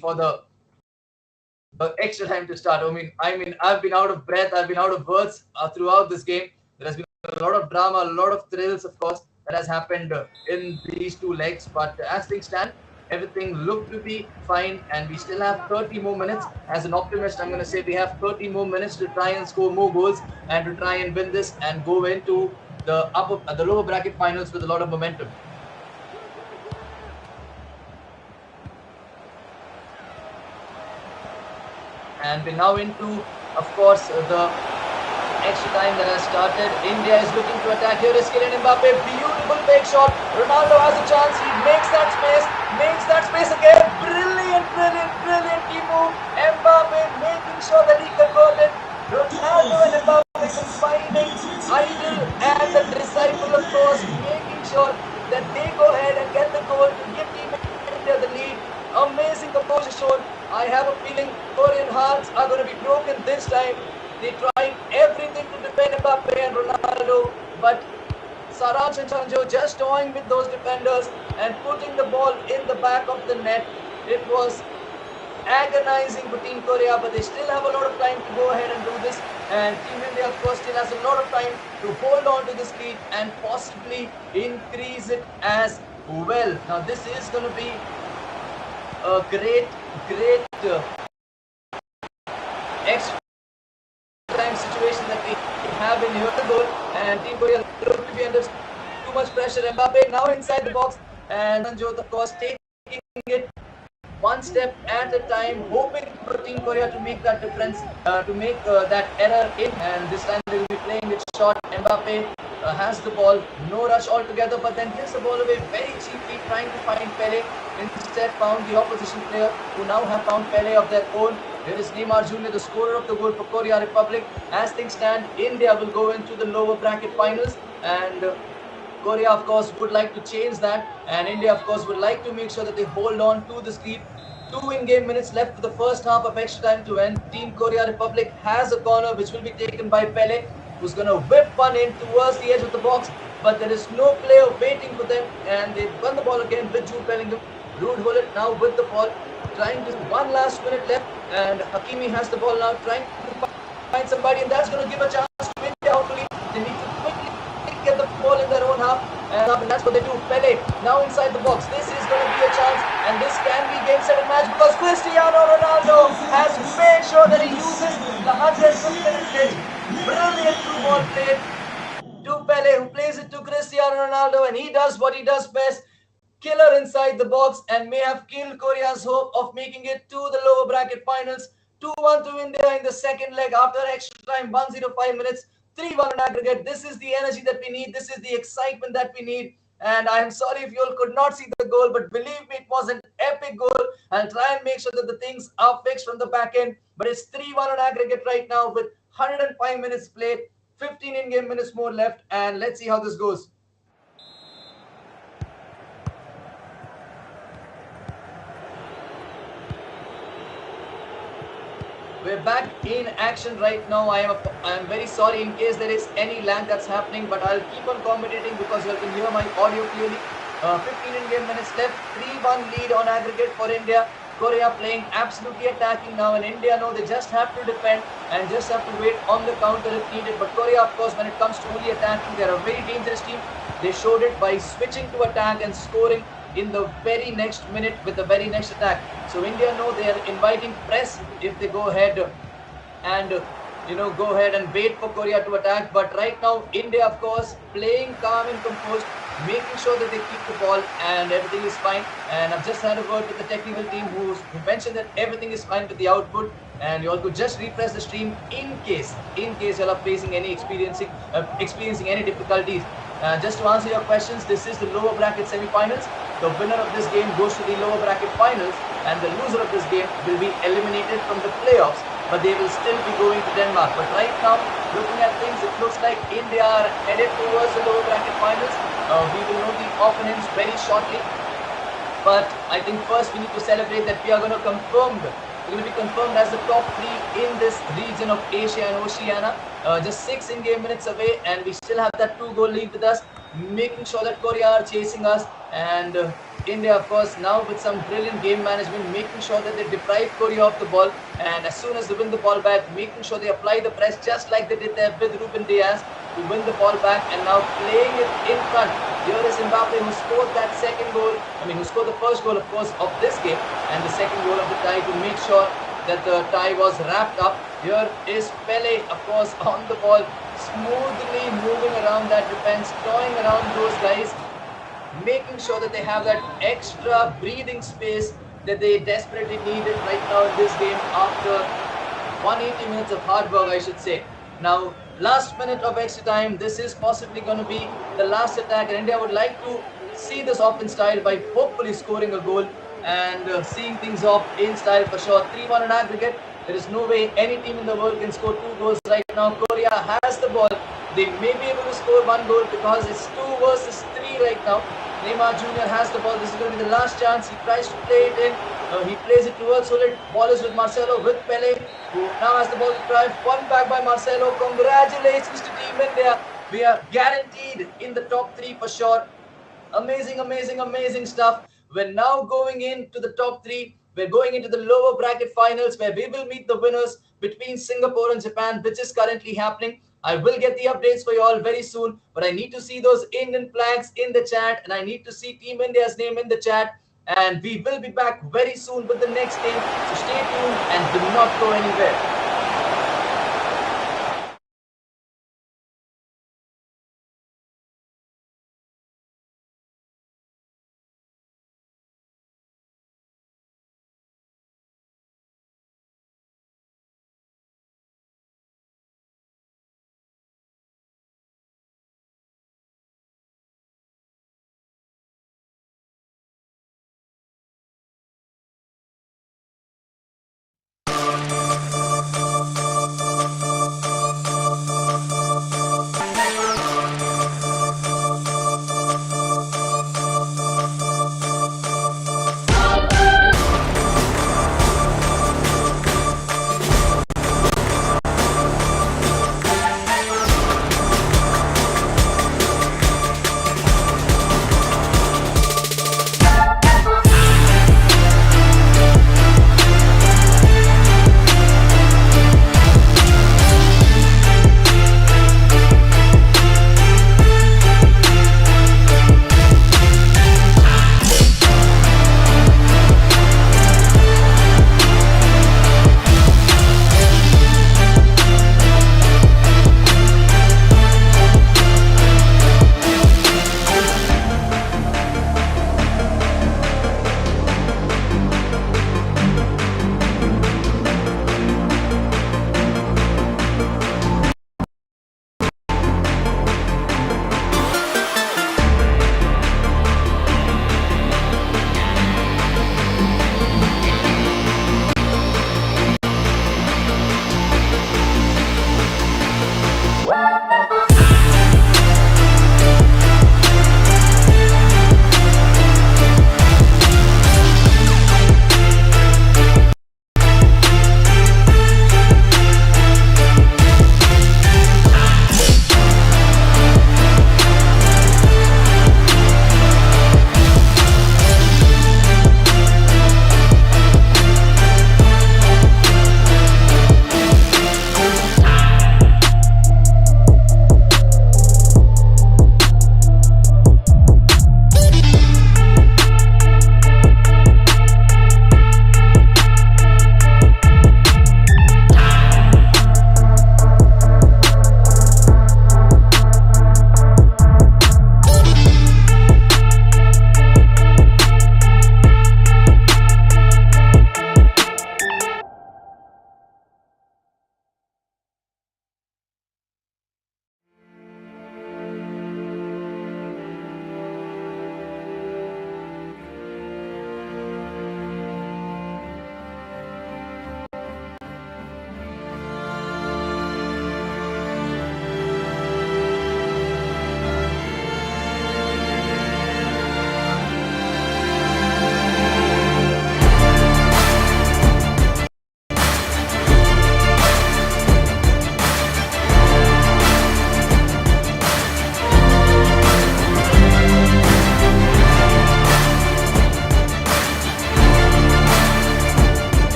for the extra time to start. I've been out of breath. I've been out of words throughout this game. There has been a lot of drama, a lot of thrills, of course, that has happened in these 2 legs. But as things stand, everything looked to be fine, and we still have 30 more minutes. As an optimist, I'm going to say we have 30 more minutes to try and score more goals and to try and win this and go into the lower bracket finals with a lot of momentum. And we're now into, of course, the extra time that has started. India is looking to attack. Here is Kylian Mbappe, beautiful fake shot. Ronaldo has a chance. He makes that space again. Brilliant team move. Mbappe making sure that he converted. Ronaldo and Mbappe combining, idol and the disciple, of course, making sure that they go ahead and get the goal to give Team India the lead. Amazing composure shown. I have a feeling Korean hearts are going to be broken this time. They tried everything to defend Mbappe and Ronaldo, but Saransh and Sanjo just toying with those defenders and putting the ball in the back of the net. It was agonizing for Team Korea, but they still have a lot of time to go ahead and do this. And Team India, of course, still has a lot of time to hold on to this lead and possibly increase it as well. Now, this is going to be a great extra time situation that we have in here. And Team Korea look to be under too much pressure. Mbappe now inside the box, and Sanjot, of course, taking it one step at a time, hoping for Team Korea to make that difference, to make that error in. And this time they will be playing it short. Mbappe has the ball, no rush altogether, but then gives the ball away very cheaply, trying to find Pele. Instead found the opposition player, who now have found Pele of their own. Here is Neymar Jr., the scorer of the goal for Korea Republic. As things stand, India will go into the lower bracket finals, and Korea, of course, would like to change that, and India, of course, would like to make sure that they hold on to this lead. 2 in-game minutes left for the first half of extra time to end. Team Korea Republic has a corner which will be taken by Pele, who's going to whip one in towards the edge of the box, but there is no player waiting for them, and they've won the ball again with Jude Bellingham. Rude Hullet now with the ball, trying to 1 last minute left, and Hakimi has the ball now, trying to find somebody, and that's going to give a chance to India. Hopefully, they need to quickly get the ball in their own half, and that's what they do. Pele now inside the box. This is going to be a chance, and this can be game, set, and match because Cristiano Ronaldo has made sure that he uses the 105th minute glitch. Brilliant through ball played to Pele, who plays it to Cristiano Ronaldo, and he does what he does best. Killer inside the box, and may have killed Korea's hope of making it to the lower bracket finals. 2-1 to India in the second leg after extra time, 105 minutes, 3-1 on aggregate. This is the energy that we need. This is the excitement that we need. And I am sorry if you all could not see the goal, but believe me, it was an epic goal. I'll try and make sure that the things are fixed from the back end. But it's 3-1 on aggregate right now with 105 minutes played, 15 in-game minutes more left, and let's see how this goes. We're back in action right now. I am very sorry in case there is any lag that's happening, but I'll keep on commentating because you can hear my audio clearly. 15 in-game minutes left, 3-1 lead on aggregate for India. Korea playing absolutely attacking now, and India know they just have to defend and just have to wait on the counter if needed. But Korea, of course, when it comes to only attacking, they're a very dangerous team. They showed it by switching to attack and scoring in the very next minute with the very next attack. So India know they are inviting press if they go ahead and go ahead and wait for Korea to attack. But right now India, of course, playing calm and composed, making sure that they keep the ball and everything is fine. And I've just had a word with the technical team who mentioned that everything is fine with the output, and you all could just refresh the stream in case you are facing any experiencing any difficulties. Just to answer your questions, this is the lower bracket semi-finals. The winner of this game goes to the lower bracket finals, and the loser of this game will be eliminated from the playoffs, but they will still be going to Denmark. But right now, looking at things, it looks like India are headed towards the lower bracket finals. We will know the opponents very shortly, but I think first we need to celebrate that we are going to be confirmed as the top 3 in this region of Asia and Oceania. Just 6 in-game minutes away, and we still have that 2-goal lead with us, making sure that Korea are chasing us. And India, of course, now with some brilliant game management, making sure that they deprive Korea of the ball, and as soon as they win the ball back, making sure they apply the press just like they did there with Ruben Diaz to win the ball back, and now playing it in front. Here is Mbappe, who scored that who scored the first goal, of course, of this game, and the second goal of the tie to make sure that the tie was wrapped up. Here is Pele, of course, on the ball, smoothly moving around that defense, toying around those guys, making sure that they have that extra breathing space that they desperately needed right now in this game after 180 minutes of hard work, I should say. Now, last minute of extra time, this is possibly going to be the last attack, and India would like to see this off in style by hopefully scoring a goal and seeing things off in style for sure. 3-1 in aggregate. There is no way any team in the world can score 2 goals right now. Korea has the ball. They may be able to score 1 goal because it's 2 versus 3 right now. Neymar Jr. has the ball. This is going to be the last chance. He tries to play it in. He plays it towards Hullet. Ball is with Marcelo, with Pele, who now has the ball to drive. One back by Marcelo. Congratulations to Team India. We are guaranteed in the top 3 for sure. Amazing, amazing, amazing stuff. We're now going into the top 3. We're going into the lower bracket finals where we will meet the winners between Singapore and Japan, which is currently happening. I will get the updates for you all very soon, but I need to see those Indian flags in the chat, and I need to see Team India's name in the chat. And we will be back very soon with the next game. So stay tuned and do not go anywhere.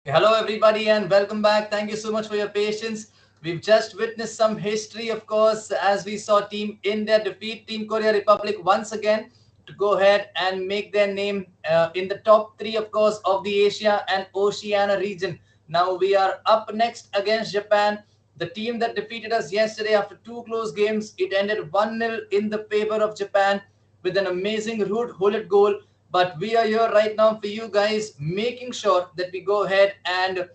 Hello, everybody, and welcome back. Thank you so much for your patience. We've just witnessed some history, of course, as we saw Team India defeat Team Korea Republic once again to go ahead and make their name in the top three, of course, of the Asia and Oceania region. Now we are up next against Japan. The team that defeated us yesterday after two close games, it ended 1-0 in the favor of Japan with an amazing Ruud Gullit goal. But we are here right now for you guys, making sure that we go ahead and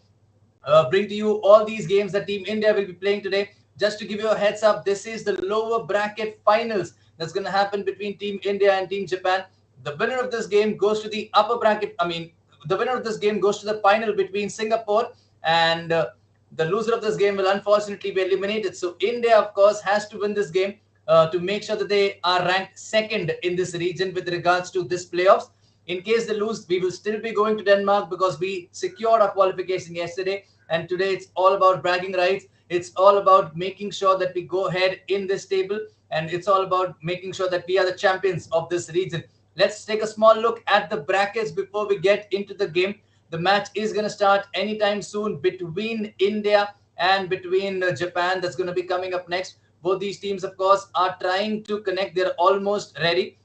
bring to you all these games that Team India will be playing today. Just to give you a heads up, this is the lower bracket finals that's going to happen between Team India and Team Japan. The winner of this game goes to the upper bracket. The winner of this game goes to the final between Singapore and the loser of this game will unfortunately be eliminated. So India, of course, has to win this game to make sure that they are ranked second in this region with regards to this playoffs. In case they lose, we will still be going to Denmark because we secured our qualification yesterday. And today it's all about bragging rights. It's all about making sure that we go ahead in this table. And it's all about making sure that we are the champions of this region. Let's take a small look at the brackets before we get into the game. The match is going to start anytime soon between India and between Japan. That's going to be coming up next. Both these teams, of course, are trying to connect. They're almost ready.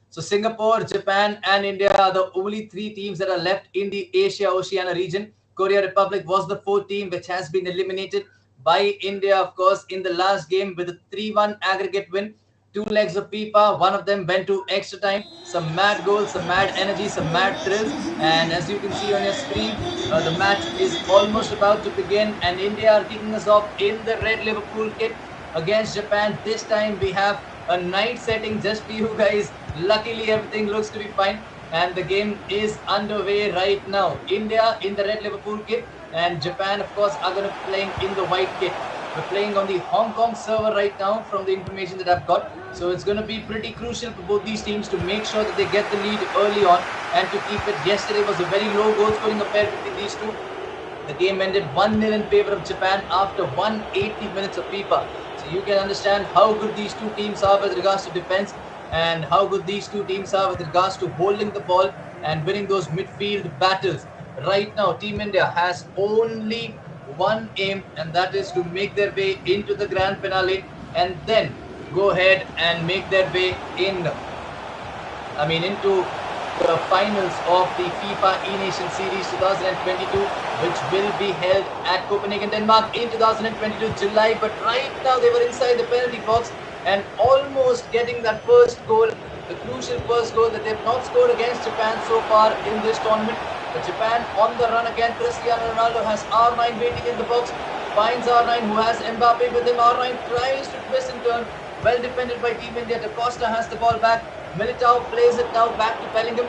So Singapore, Japan, and India are the only three teams that are left in the Asia-Oceania region. Korea Republic was the fourth team which has been eliminated by India, of course, in the last game with a 3-1 aggregate win. Two legs of FIFA, one of them went to extra time. Some mad goals, some mad energy, some mad thrills. And as you can see on your screen, the match is almost about to begin. And India are kicking us off in the red Liverpool kit against Japan. This time we have a night setting just for you guys. Luckily, everything looks to be fine. And the game is underway right now. India in the red Liverpool kit and Japan, of course, are going to be playing in the white kit. We're playing on the Hong Kong server right now from the information that I've got. So it's going to be pretty crucial for both these teams to make sure that they get the lead early on and to keep it. Yesterday was a very low goal scoring affair between these two. The game ended 1-0 in favor of Japan after 180 minutes of FIFA. So you can understand how good these two teams are with regards to defense and how good these two teams are with regards to holding the ball and winning those midfield battles. Right now, Team India has only one aim, and that is to make their way into the grand finale and then go ahead and make their way into the finals of the FIFA E-Nation Series 2022, which will be held at Copenhagen, Denmark in 2022 July. But right now they were inside the penalty box and almost getting that first goal, the crucial first goal that they've not scored against Japan so far in this tournament. But Japan on the run again. Cristiano Ronaldo has R9 waiting in the box, finds R9 who has Mbappe with him. R9 tries to twist and turn, well defended by Team India. Da Costa has the ball back. Militao plays it now back to Bellingham.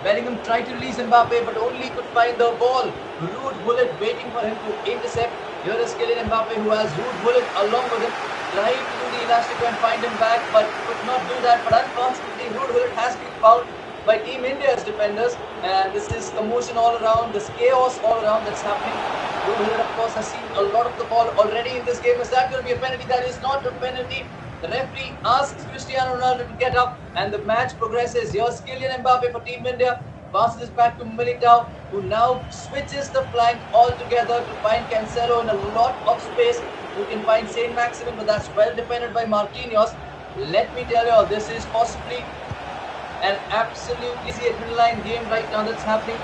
Bellingham tried to release Mbappe but only could find the ball. Ruud Gullit waiting for him to intercept. Here is Kylian Mbappe who has Ruud Gullit along with him. Tried to do the elastic and find him back but could not do that. But unfortunately Ruud Gullit has been fouled by Team India's defenders, and this is commotion all around, this chaos all around that's happening. Ruud Gullit, of course, has seen a lot of the ball already in this game. Is that going to be a penalty? That is not a penalty. The referee asks Cristiano Ronaldo to get up and the match progresses. Here's Kylian Mbappe for Team India. Passes back to Militao, who now switches the flank altogether to find Cancelo in a lot of space. You can find Saint Maximin, but that's well defended by Marquinhos. Let me tell you all, this is possibly an absolutely adrenaline game right now that's happening.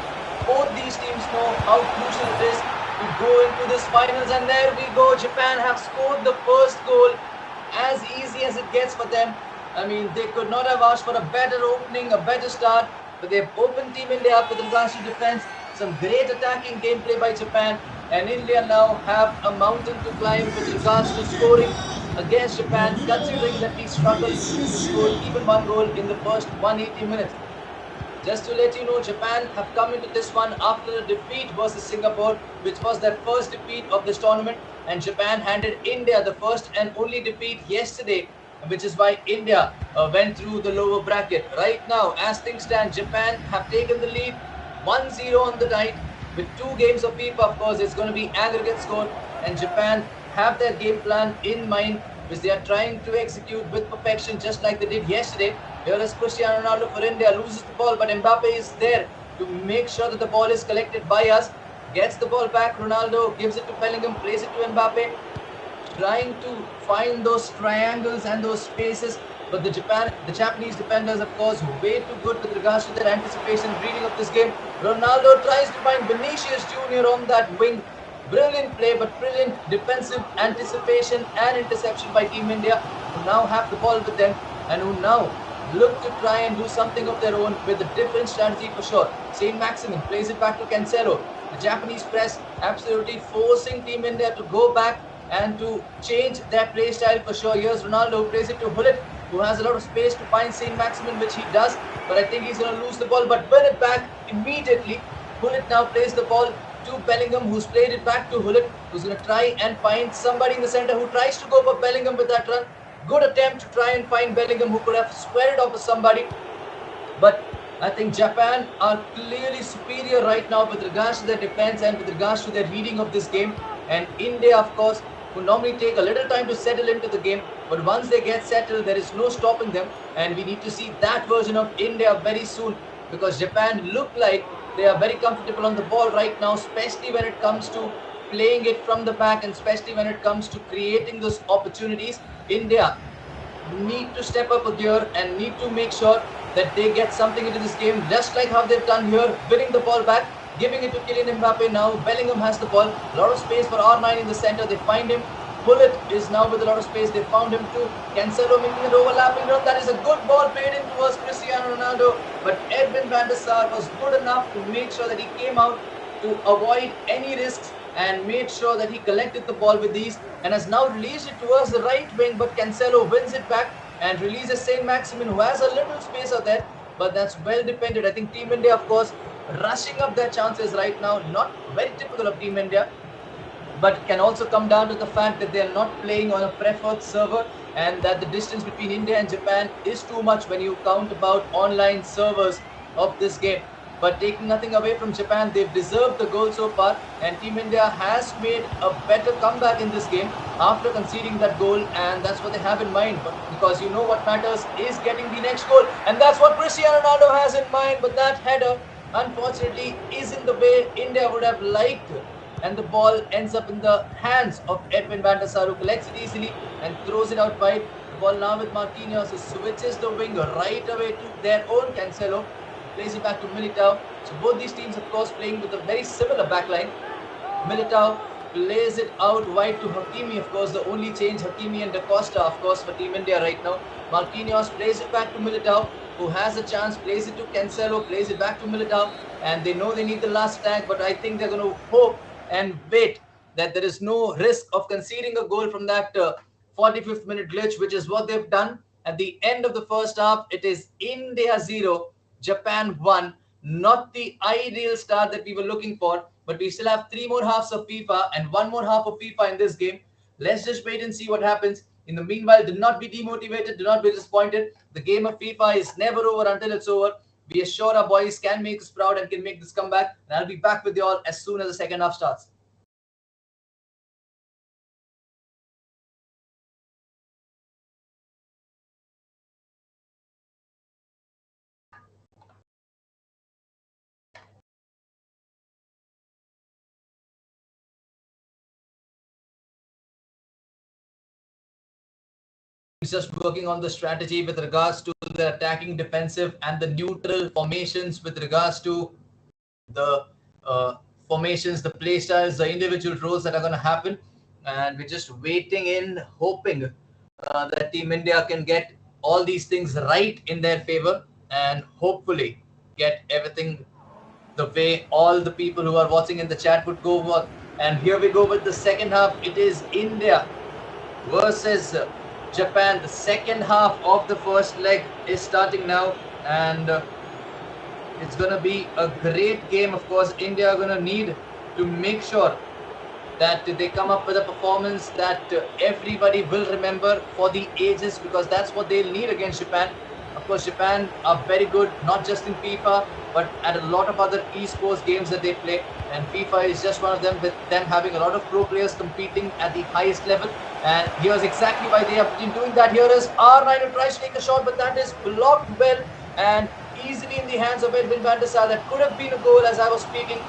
Both these teams know how crucial it is to go into this finals, and there we go. Japan have scored the first goal. As easy as it gets for them. I mean, they could not have asked for a better opening, a better start, but they've opened Team India up with regards to defense. Some great attacking gameplay by Japan, and India now have a mountain to climb with regards to scoring against Japan, considering that we struggled to score even one goal in the first 180 minutes. Just to let you know, Japan have come into this one after a defeat versus Singapore, which was their first defeat of this tournament. And Japan handed India the first and only defeat yesterday, which is why India went through the lower bracket. Right now, as things stand, Japan have taken the lead 1-0 on the night with 2 games of FIFA. Of course, it's going to be aggregate score, and Japan have their game plan in mind, which they are trying to execute with perfection, just like they did yesterday. Here is Cristiano Ronaldo for India, loses the ball, but Mbappe is there to make sure that the ball is collected by us. Gets the ball back, Ronaldo gives it to Bellingham, plays it to Mbappe, trying to find those triangles and those spaces. But the Japanese defenders, of course, way too good with regards to their anticipation, reading of this game. Ronaldo tries to find Vinicius Jr. on that wing. Brilliant play, but brilliant defensive anticipation and interception by Team India, who now have the ball with them and who now look to try and do something of their own with a different strategy for sure. Saint Maximin plays it back to Cancelo. The Japanese press absolutely forcing Team India to go back and to change their play style for sure. Here's Ronaldo who plays it to Hullet, who has a lot of space to find Saint Maximin, which he does, but I think he's going to lose the ball, but win it back immediately. Hullet now plays the ball to Bellingham, who's played it back to Hullet, who's going to try and find somebody in the center who tries to go for Bellingham with that run. Good attempt to try and find Bellingham, who could have squared off with somebody, but I think Japan are clearly superior right now with regards to their defense and with regards to their reading of this game. And India, of course, who normally take a little time to settle into the game, but once they get settled, there is no stopping them, and we need to see that version of India very soon, because Japan look like they are very comfortable on the ball right now, especially when it comes to playing it from the back and especially when it comes to creating those opportunities. India need to step up a gear and need to make sure that they get something into this game, just like how they've done here, winning the ball back, giving it to Kylian Mbappe. Now Bellingham has the ball, a lot of space for R9 in the center, they find him. Hullet is now with a lot of space, they found him too. Cancelo making an overlapping run, that is a good ball played in towards Cristiano Ronaldo, but Edwin van der Sar was good enough to make sure that he came out to avoid any risks and made sure that he collected the ball with ease and has now released it towards the right wing, but Cancelo wins it back and releases Saint Maximin, who has a little space out there, but that's well defended. I think Team India, of course, rushing up their chances right now, not very typical of Team India, but can also come down to the fact that they are not playing on a preferred server and that the distance between India and Japan is too much when you count about online servers of this game. But taking nothing away from Japan, they've deserved the goal so far, and Team India has made a better comeback in this game after conceding that goal, and that's what they have in mind. But because you know what matters is getting the next goal, and that's what Cristiano Ronaldo has in mind. But that header, unfortunately, isn't the way India would have liked, and the ball ends up in the hands of Edwin van der Sar, who collects it easily and throws it out wide. The ball now with Marquinhos, who switches the wing right away to their own Cancelo. Plays it back to Militao. So both these teams, of course, playing with a very similar backline. Militao plays it out wide to Hakimi, of course, the only change, Hakimi and Da Costa, of course, for Team India right now. Marquinhos plays it back to Militao, who has a chance, plays it to Cancelo, plays it back to Militao, and they know they need the last attack, but I think they're going to hope and wait that there is no risk of conceding a goal from that 45th minute glitch, which is what they've done. At the end of the first half, it is India 0, Japan 1. Not the ideal start that we were looking for, but we still have 3 more halves of FIFA and 1 more half of FIFA in this game. Let's just wait and see what happens. In the meanwhile, do not be demotivated, do not be disappointed. The game of FIFA is never over until it's over. We are sure our boys can make us proud and can make this comeback. And I'll be back with you all as soon as the second half starts. Just working on the strategy with regards to the attacking, defensive, and the neutral formations with regards to the formations, the play styles, the individual roles that are going to happen. And we're just waiting in, hoping that Team India can get all these things right in their favor and hopefully get everything the way all the people who are watching in the chat would go for. And here we go with the second half. It is India versus Japan. The second half of the first leg is starting now, and it's going to be a great game. Of course, India are going to need to make sure that they come up with a performance that everybody will remember for the ages, because that's what they'll need against Japan. Of course, Japan are very good, not just in FIFA, but at a lot of other esports games that they play. And FIFA is just one of them, with them having a lot of pro players competing at the highest level. And here's exactly why they have been doing that. Here is R9 who tries to take a shot, but that is blocked well. And easily in the hands of Edwin van der Sar. That could have been a goal as I was speaking,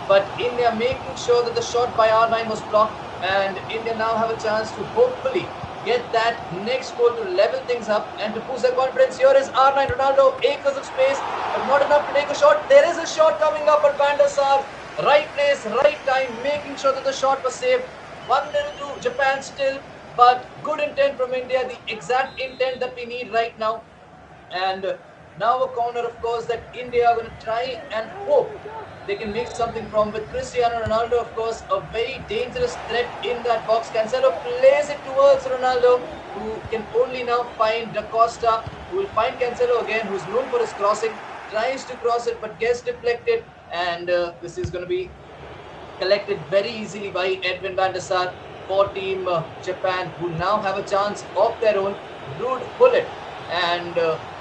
but India making sure that the shot by R9 was blocked, and India now have a chance to hopefully get that next goal to level things up and to boost their confidence. Here is R9, Ronaldo, acres of space, but not enough to take a shot. There is a shot coming up, but Van der Sar, right place, right time, making sure that the shot was saved. 1-0 to Japan still, but good intent from India, the exact intent that we need right now. And now a corner, of course, that India are going to try and hope they can make something from, with Cristiano Ronaldo, of course, a very dangerous threat in that box. Cancelo plays it towards Ronaldo, who can only now find Da Costa, who will find Cancelo again, who's known for his crossing, tries to cross it but gets deflected, and this is going to be collected very easily by Edwin van der Sar for Team Japan, who now have a chance of their own. Rude bullet, and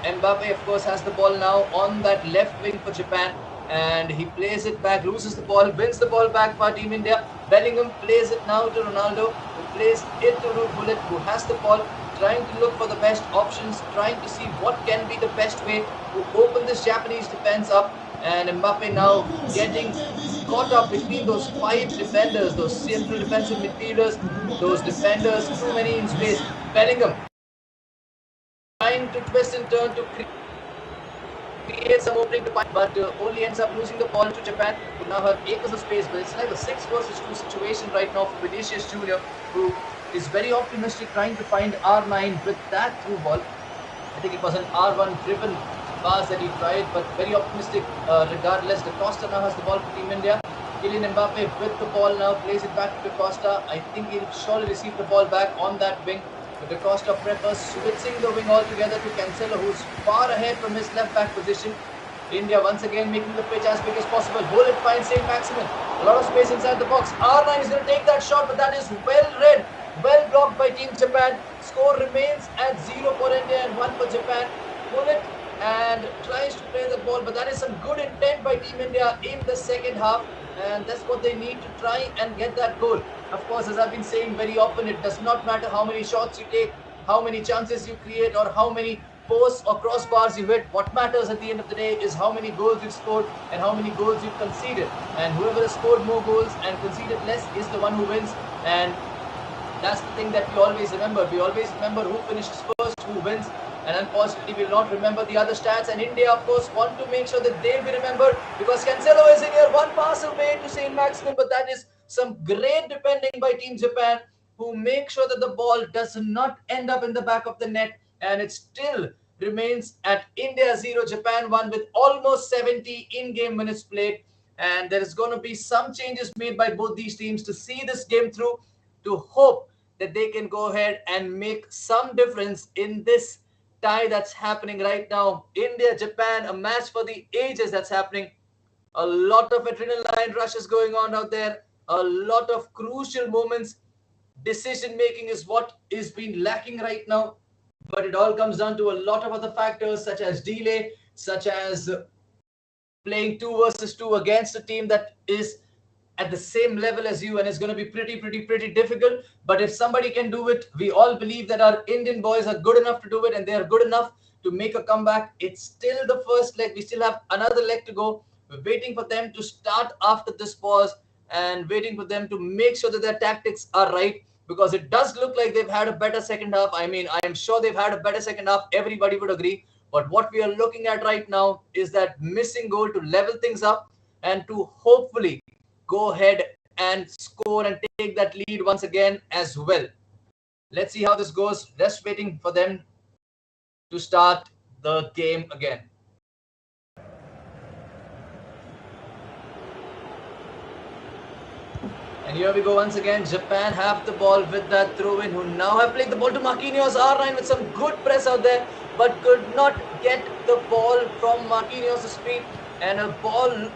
Mbappe, of course, has the ball now on that left wing for Japan, and he plays it back, loses the ball, wins the ball back by Team India. Bellingham plays it now to Ronaldo, who plays it to Rude Bullet, who has the ball, trying to look for the best options, trying to see what can be the best way to open this Japanese defense up. And Mbappe now getting caught up between those 5 defenders, those central defensive midfielders, those defenders, too many in space. Bellingham trying to twist and turn to create some opening to find, but only ends up losing the ball to Japan, who now have acres of space. But it's like a 6 versus 2 situation right now for Vinicius Jr., who is very optimistic, trying to find R9 with that through ball. I think it was an R1 driven pass that he tried, but very optimistic regardless. Da Costa now has the ball for Team India. Kylian Mbappe with the ball now, plays it back to Da Costa. I think he'll surely receive the ball back on that wing. But Da Costa prefers switching the wing altogether to Cancelo, who's far ahead from his left back position. India once again making the pitch as big as possible. Bullet finds St. Maximin. A lot of space inside the box. R9 is going to take that shot, but that is well read, well blocked by Team Japan. Score remains at 0 for India and 1 for Japan. Bullet and tries to play the ball, but that is some good intent by Team India in the second half, and that's what they need to try and get that goal. Of course, as I've been saying very often, it does not matter how many shots you take, how many chances you create, or how many posts or crossbars you hit. What matters at the end of the day is how many goals you've scored and how many goals you've conceded. And whoever has scored more goals and conceded less is the one who wins. And that's the thing that we always remember. We always remember who finishes first, who wins. And unfortunately, we will not remember the other stats. And India, of course, want to make sure that they'll be remembered, because Cancelo is in here, one pass away to St. Maximin, but that is some great defending by Team Japan, who make sure that the ball does not end up in the back of the net, and it still remains at India 0, Japan 1, with almost 70 in-game minutes played. And there is going to be some changes made by both these teams to see this game through, to hope that they can go ahead and make some difference in this tie that's happening right now. India, Japan, a match for the ages that's happening. A lot of adrenaline rushes going on out there. A lot of crucial moments. Decision making is what is being lacking right now. But it all comes down to a lot of other factors, such as delay, such as playing 2 versus 2 against a team that is at the same level as you, and it's going to be pretty difficult. But if somebody can do it, we all believe that our Indian boys are good enough to do it, and they are good enough to make a comeback. It's still the first leg. We still have another leg to go. We're waiting for them to start after this pause, and waiting for them to make sure that their tactics are right, because it does look like they've had a better second half. I mean, I am sure they've had a better second half. Everybody would agree. But what we are looking at right now is that missing goal to level things up and to hopefully go ahead and score and take that lead once again as well. Let's see how this goes. Just waiting for them to start the game again. And here we go once again. Japan have the ball with that throw-in, who now have played the ball to Marquinhos. R9 with some good press out there, but could not get the ball from Marquinhos' feet. And a ball,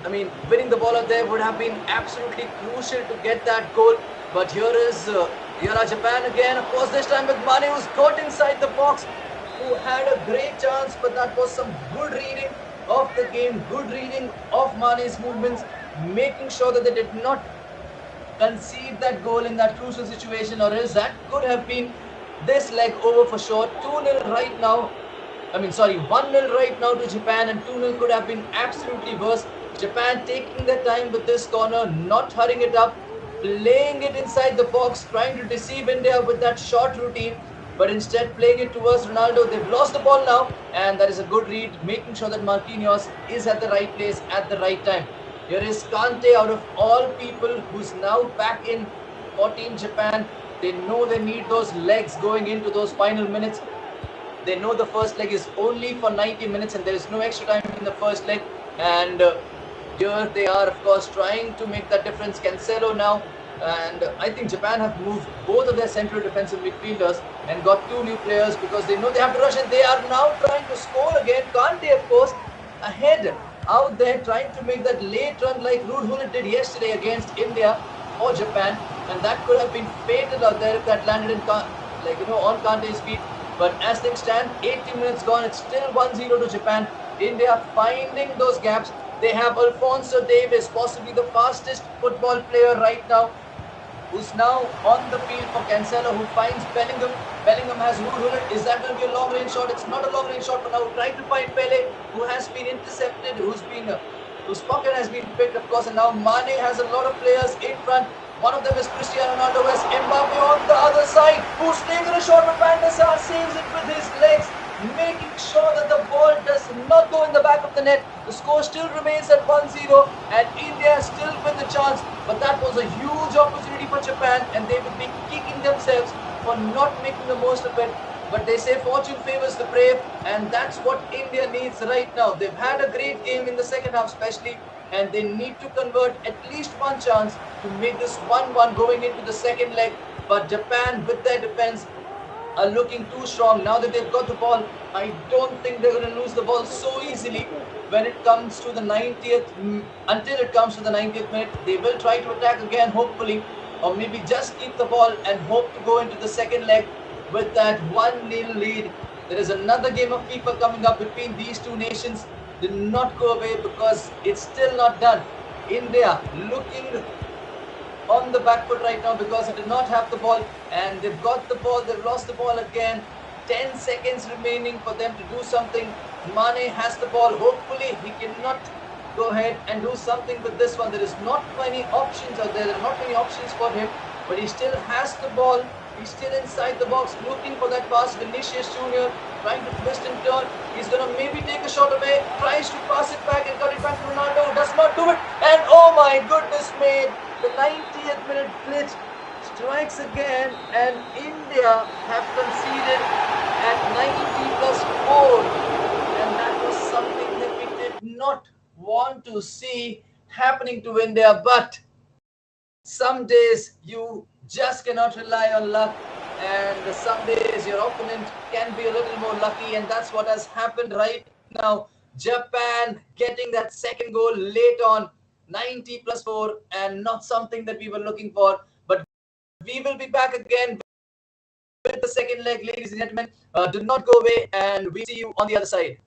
winning the ball out there would have been absolutely crucial to get that goal. But here are Japan again. Of course, this time with Mane, who's got inside the box, who had a great chance, but that was some good reading of the game, good reading of Mane's movements, making sure that they did not concede that goal in that crucial situation, or else that could have been this leg over for sure. 2-0 right now. I mean, sorry, 1-0 right now to Japan, and 2-0 could have been absolutely worse. Japan taking their time with this corner, not hurrying it up, playing it inside the box, trying to deceive India with that short routine, but instead playing it towards Ronaldo. They've lost the ball now, and that is a good read, making sure that Marquinhos is at the right place at the right time. Here is Kante, out of all people, who's now back in for Team Japan. They know they need those legs going into those final minutes. They know the first leg is only for 90 minutes and there is no extra time in the first leg. And here they are, of course, trying to make that difference. Cancelo now. And I think Japan have moved both of their central defensive midfielders and got two new players because they know they have to rush, and they are now trying to score again. Kante, of course, ahead out there trying to make that late run like Ruud Gullit did yesterday against India or Japan, and that could have been fatal out there if that landed in on Kante's feet. But as things stand, 80 minutes gone, it's still 1-0 to Japan. India finding those gaps. They have Alphonso Davies, possibly the fastest football player right now, who's now on the field for Cancelo, who finds Bellingham. Bellingham has Ruud Gullit. Is that going to be a long range shot? It's not a long range shot for now. Trying to find Pele, who has been intercepted, whose pocket has been picked, of course, and now Mane has a lot of players in front. One of them is Cristiano Ronaldo, has Mbappe on the other side, who's taken a shot, but Van der Sar saves it with his legs, making sure that the ball does not go in the back of the net. The score still remains at 1-0 and India still with the chance, but that was a huge opportunity for Japan and they would be kicking themselves for not making the most of it. But they say fortune favors the brave, and that's what India needs right now. They've had a great game in the second half especially, and they need to convert at least one chance to make this 1-1 going into the second leg. But Japan, with their defense, are looking too strong. Now that they've got the ball, I don't think they're going to lose the ball so easily when it comes to the 90th. Until it comes to the 90th minute, they will try to attack again, hopefully, or maybe just keep the ball and hope to go into the second leg with that 1-0 lead. There is another game of FIFA coming up between these two nations. Do not go away because it's still not done. India looking on the back foot right now because they did not have the ball, and they've got the ball, they've lost the ball again. 10 seconds remaining for them to do something. Mane has the ball. Hopefully he cannot go ahead and do something with this one. There is not many options out there. There are not many options for him, but he still has the ball. He's still inside the box looking for that pass. Vinicius Jr. trying to twist and turn. He's going to maybe take a shot away. Tries to pass it back and cut it back to Ronaldo. Does not do it. And oh my goodness me, the 90th minute glitch strikes again, and India have conceded at 90 plus 4. And that was something that we did not want to see happening to India. But some days you just cannot rely on luck, and some days your opponent can be a little more lucky, and that's what has happened right now. Japan getting that second goal late on, 90 plus 4, and not something that we were looking for. But we will be back again with the second leg, ladies and gentlemen. Do not go away, and we see you on the other side.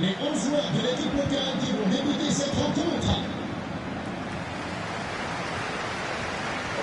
Les 11 joueurs de l'équipe locale qui vont débuter cette rencontre.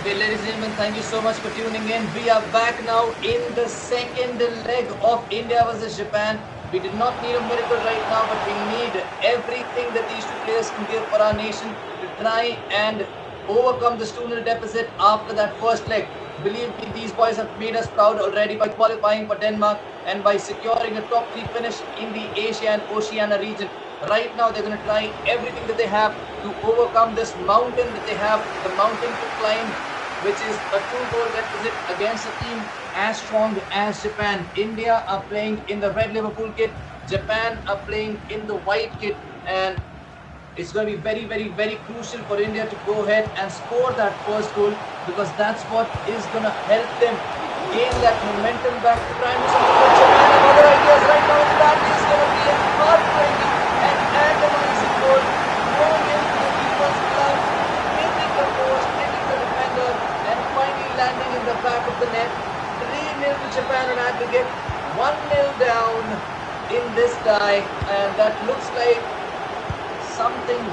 Okay, ladies and gentlemen, thank you so much for tuning in. We are back now in the second leg of India versus Japan. We did not need a miracle right now, but we need everything that these two players can give for our nation to try and overcome this 2-0 deficit after that first leg. Believe me, these boys have made us proud already by qualifying for Denmark and by securing a top 3 finish in the Asia and Oceania region. Right now, they're going to try everything that they have to overcome this mountain that they have, the mountain to climb, which is a 2-goal deficit against a team as strong as Japan. India are playing in the red Liverpool kit. Japan are playing in the white kit, and it's going to be very, very, very crucial for India to go ahead and score that first goal, because that's what is going to help them gain that momentum back to try and do something with Japan and other ideas right now. That is going to be a heartbreaking and agonizing goal. Thrown into the keeper's glove, hitting the post, hitting the defender, and finally landing in the back of the net. 3-0 to Japan on aggregate, 1-0 down in this tie, and that looks like something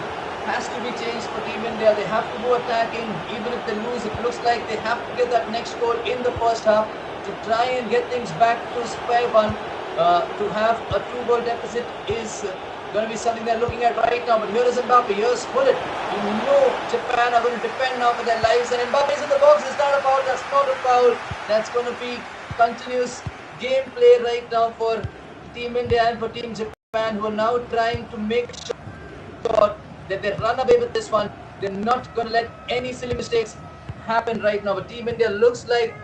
has to be changed for Team India. They have to go attacking. Even if they lose, it looks like they have to get that next goal in the first half to try and get things back to square one. To have a 2-goal deficit is going to be something they're looking at right now. But here is Mbappe, here's Hullet. You know Japan are going to defend now for their lives, and Mbappe is in the box. It's not a foul. That's not a foul. That's going to be continuous gameplay right now for Team India and for Team Japan, who are now trying to make sure that they run away with this one. They're not going to let any silly mistakes happen right now. But Team India looks like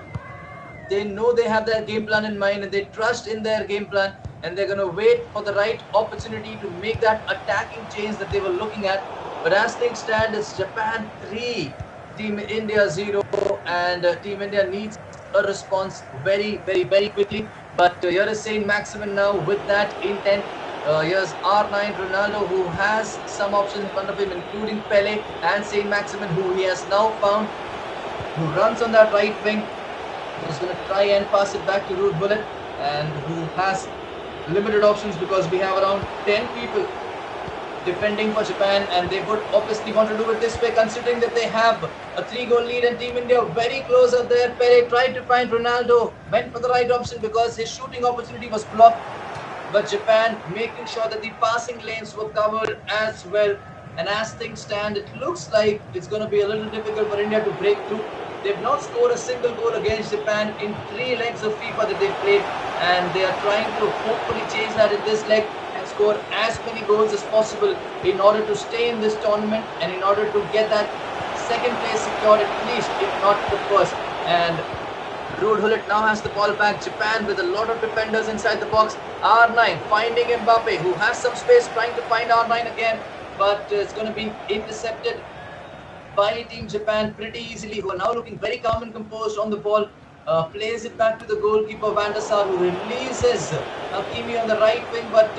they know they have their game plan in mind, and they trust in their game plan, and they're going to wait for the right opportunity to make that attacking change that they were looking at. But as things stand, it's Japan 3, Team India 0, and Team India needs a response very, very, very quickly. But here is Saint Maximin now with that intent. Here's R9 Ronaldo, who has some options in front of him, including Pele and Saint Maximin, who he has now found, who runs on that right wing, who's going to try and pass it back to Ruud Gullit, and who has limited options because we have around 10 people defending for Japan, and they would obviously want to do it this way, considering that they have a 3-goal lead, and Team India very close out there. Pele tried to find Ronaldo, went for the right option because his shooting opportunity was blocked, but Japan making sure that the passing lanes were covered as well. And as things stand, it looks like it's going to be a little difficult for India to break through. They've not scored a single goal against Japan in 3 legs of FIFA that they've played, and they are trying to hopefully change that in this leg and score as many goals as possible in order to stay in this tournament and in order to get that second place secured at least, if not the first. And Ruud Gullit now has the ball back. Japan with a lot of defenders inside the box. R9 finding Mbappe, who has some space, trying to find R9 again, but it's going to be intercepted by Team Japan pretty easily, who are now looking very calm and composed on the ball. Plays it back to the goalkeeper Van der Sar, who releases Hakimi on the right wing, but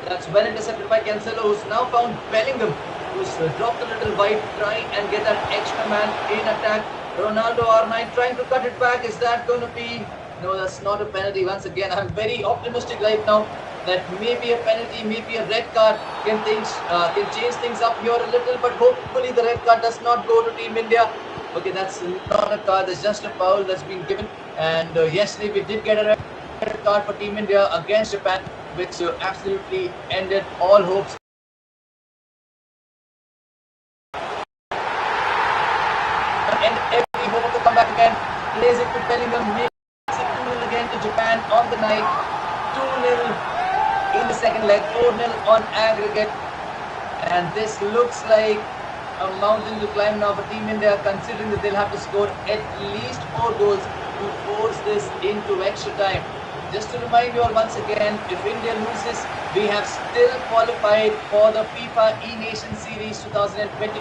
that's well intercepted by Cancelo, who's now found Bellingham, who's dropped a little wide to try and get that extra man in attack. Ronaldo R9 trying to cut it back. Is that going to be... No, that's not a penalty. Once again, I'm very optimistic right now that maybe a penalty, maybe a red card can change things up here a little, but hopefully the red card does not go to Team India. Okay, that's not a card, that's just a foul that's been given. And yesterday we did get a red card for Team India against Japan, which absolutely ended all hopes. And every hope to come back again. Plays it to Bellingham, makes it 2-0 again to Japan on the night. 2-0 in the second leg, 4-0 on aggregate, and this looks like a mountain to climb now for Team India, considering that they'll have to score at least 4 goals to force this into extra time. Just to remind you all once again, if India loses, we have still qualified for the FIFA E-Nation Series 2022,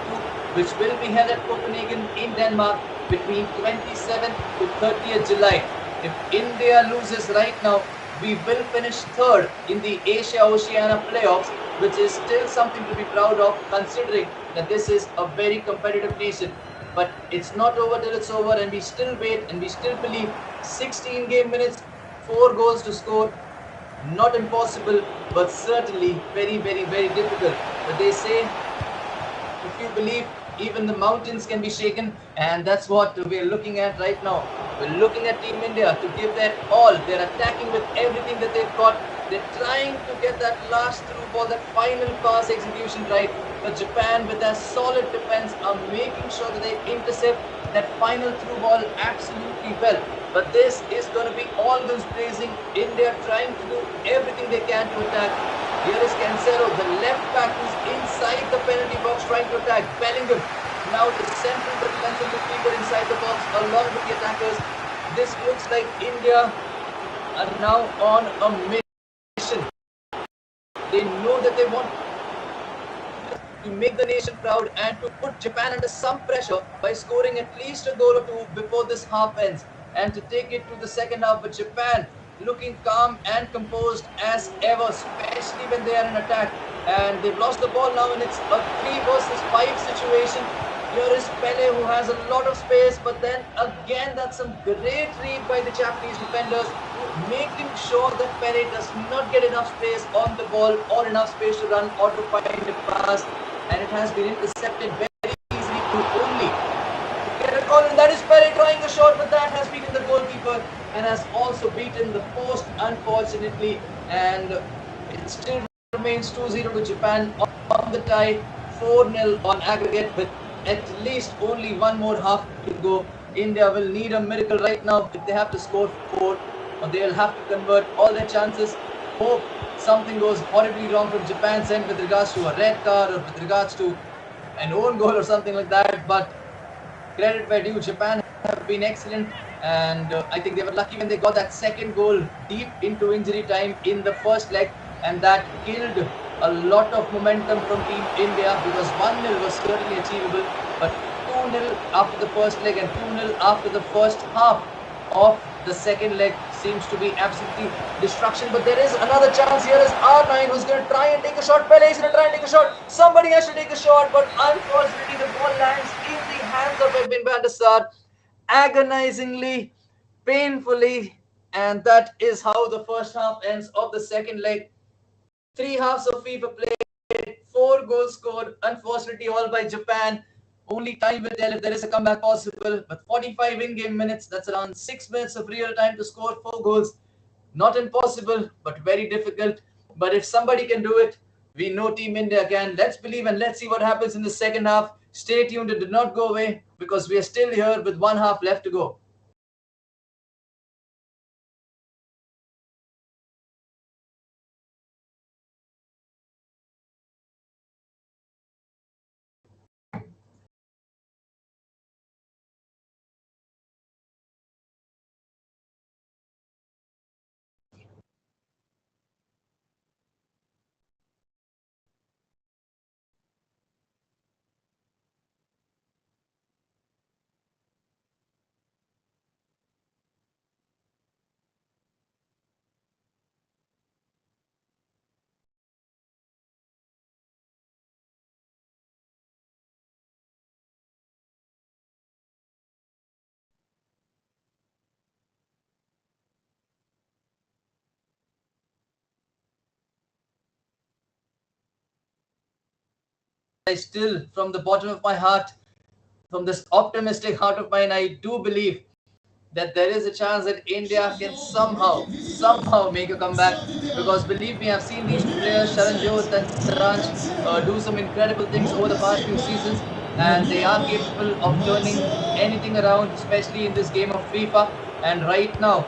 which will be held at Copenhagen in Denmark between 27th to 30th July. If India loses right now, we will finish 3rd in the Asia-Oceania playoffs, which is still something to be proud of, considering that this is a very competitive nation. But it's not over till it's over, and we still wait, and we still believe 16 game minutes, 4 goals to score. Not impossible, but certainly very, very, very difficult. But they say, if you believe, even the mountains can be shaken, and that's what we're looking at right now. We're looking at Team India to give their all. They're attacking with everything that they've got. They're trying to get that last through ball, that final pass execution right. But Japan, with their solid defense, are making sure that they intercept that final through ball absolutely well. But this is going to be all guns blazing. India trying to do everything they can to attack. Here is Cancelo, the left back, who's inside the penalty box trying to attack. Bellingham, now the central defensive midfielder inside the box along with the attackers. This looks like India are now on a mission. They know that they want to make the nation proud and to put Japan under some pressure by scoring at least a goal or two before this half ends, and to take it to the second half. But Japan looking calm and composed as ever, especially when they are in attack. And they've lost the ball now, and it's a 3 versus 5 situation. Here is Pele, who has a lot of space, but then again, that's some great read by the Japanese defenders, making sure that Pele does not get enough space on the ball or enough space to run or to find a pass. And it has been intercepted very easily to only get a goal, and that is Pele trying a shot, but that has beaten the goalkeeper and has also beaten the post, unfortunately. And it still remains 2-0 to Japan on the tie, 4-0 on aggregate, with at least only one more half to go. India will need a miracle right now if they have to score 4, or they'll have to convert all their chances. Hope something goes horribly wrong from Japan's end with regards to a red card or with regards to an own goal or something like that. But credit where due, Japan have been excellent, and I think they were lucky when they got that second goal deep into injury time in the first leg, and that killed a lot of momentum from Team India, because 1-0 was certainly achievable, but 2-0 after the first leg and 2-0 after the first half of the second leg seems to be absolutely destruction. But there is another chance. Here is R9, who's going to try and take a shot. Pele is going to try and take a shot. Somebody has to take a shot, but unfortunately the ball lands in the hands of Edwin van der Sar, agonizingly, painfully, and that is how the first half ends of the second leg. 3 halves of FIFA played, 4 goals scored, unfortunately all by Japan. Only time will tell if there is a comeback possible, but 45 in-game minutes, that's around 6 minutes of real time to score 4 goals. Not impossible, but very difficult. But if somebody can do it, we know Team India can. Let's believe and let's see what happens in the second half. Stay tuned, it did not go away, because we are still here with 1 half left to go. I still, from the bottom of my heart, from this optimistic heart of mine, I do believe that there is a chance that India can somehow make a comeback. Because believe me, I've seen these two players, Sharanjot and Saranj, do some incredible things over the past few seasons, and they are capable of turning anything around, especially in this game of FIFA. And right now,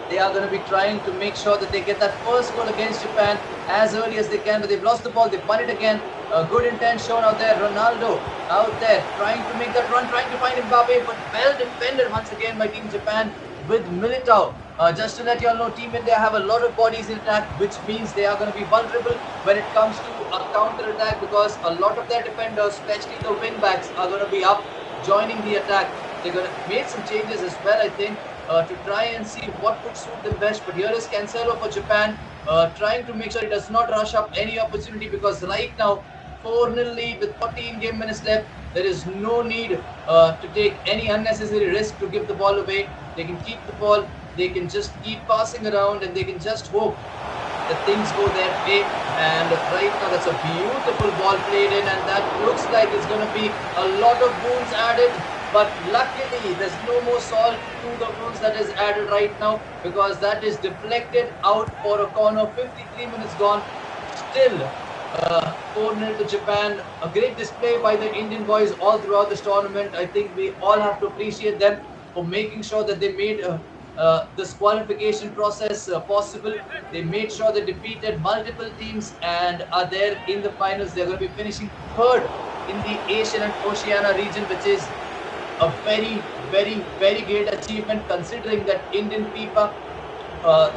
they are going to be trying to make sure that they get that first goal against Japan as early as they can. But they've lost the ball, they've won it again. A good intent shown out there. Ronaldo out there trying to make that run, trying to find Mbappe, but well defended once again by Team Japan with Militao. Just to let you all know, Team India have a lot of bodies in attack, which means they are going to be vulnerable when it comes to a counter attack, because a lot of their defenders, especially the wing backs, are going to be up joining the attack. They're going to make some changes as well, I think, to try and see what would suit them best. But here is Cancelo for Japan, trying to make sure he does not rush up any opportunity, because right now 4-0 lead with 14 game minutes left. There is no need to take any unnecessary risk to give the ball away. They can keep the ball, they can just keep passing around and they can just hope that things go their way. And right now, that's a beautiful ball played in, and that looks like it's going to be a lot of wounds added. But luckily, there's no more salt to the wounds that is added right now, because that is deflected out for a corner. 53 minutes gone. Still 4-0 to Japan. A great display by the Indian boys all throughout this tournament. I think we all have to appreciate them for making sure that they made this qualification process possible. They made sure they defeated multiple teams and are there in the finals. They're going to be finishing third in the Asian and Oceania region, which is a very, very, very great achievement considering that Indian FIFA,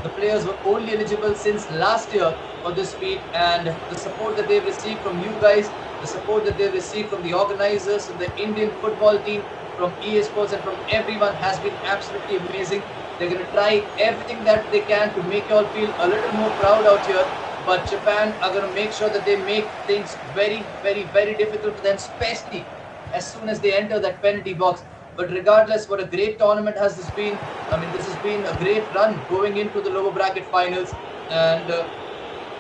the players were only eligible since last year for this feat, and the support that they've received from you guys, the support that they've received from the organizers, from the Indian football team, from EA Sports and from everyone has been absolutely amazing. They're going to try everything that they can to make you all feel a little more proud out here. But Japan are going to make sure that they make things very, very, very difficult for them, especially as soon as they enter that penalty box. But regardless, what a great tournament has this been. I mean, this has been a great run going into the lower bracket finals. And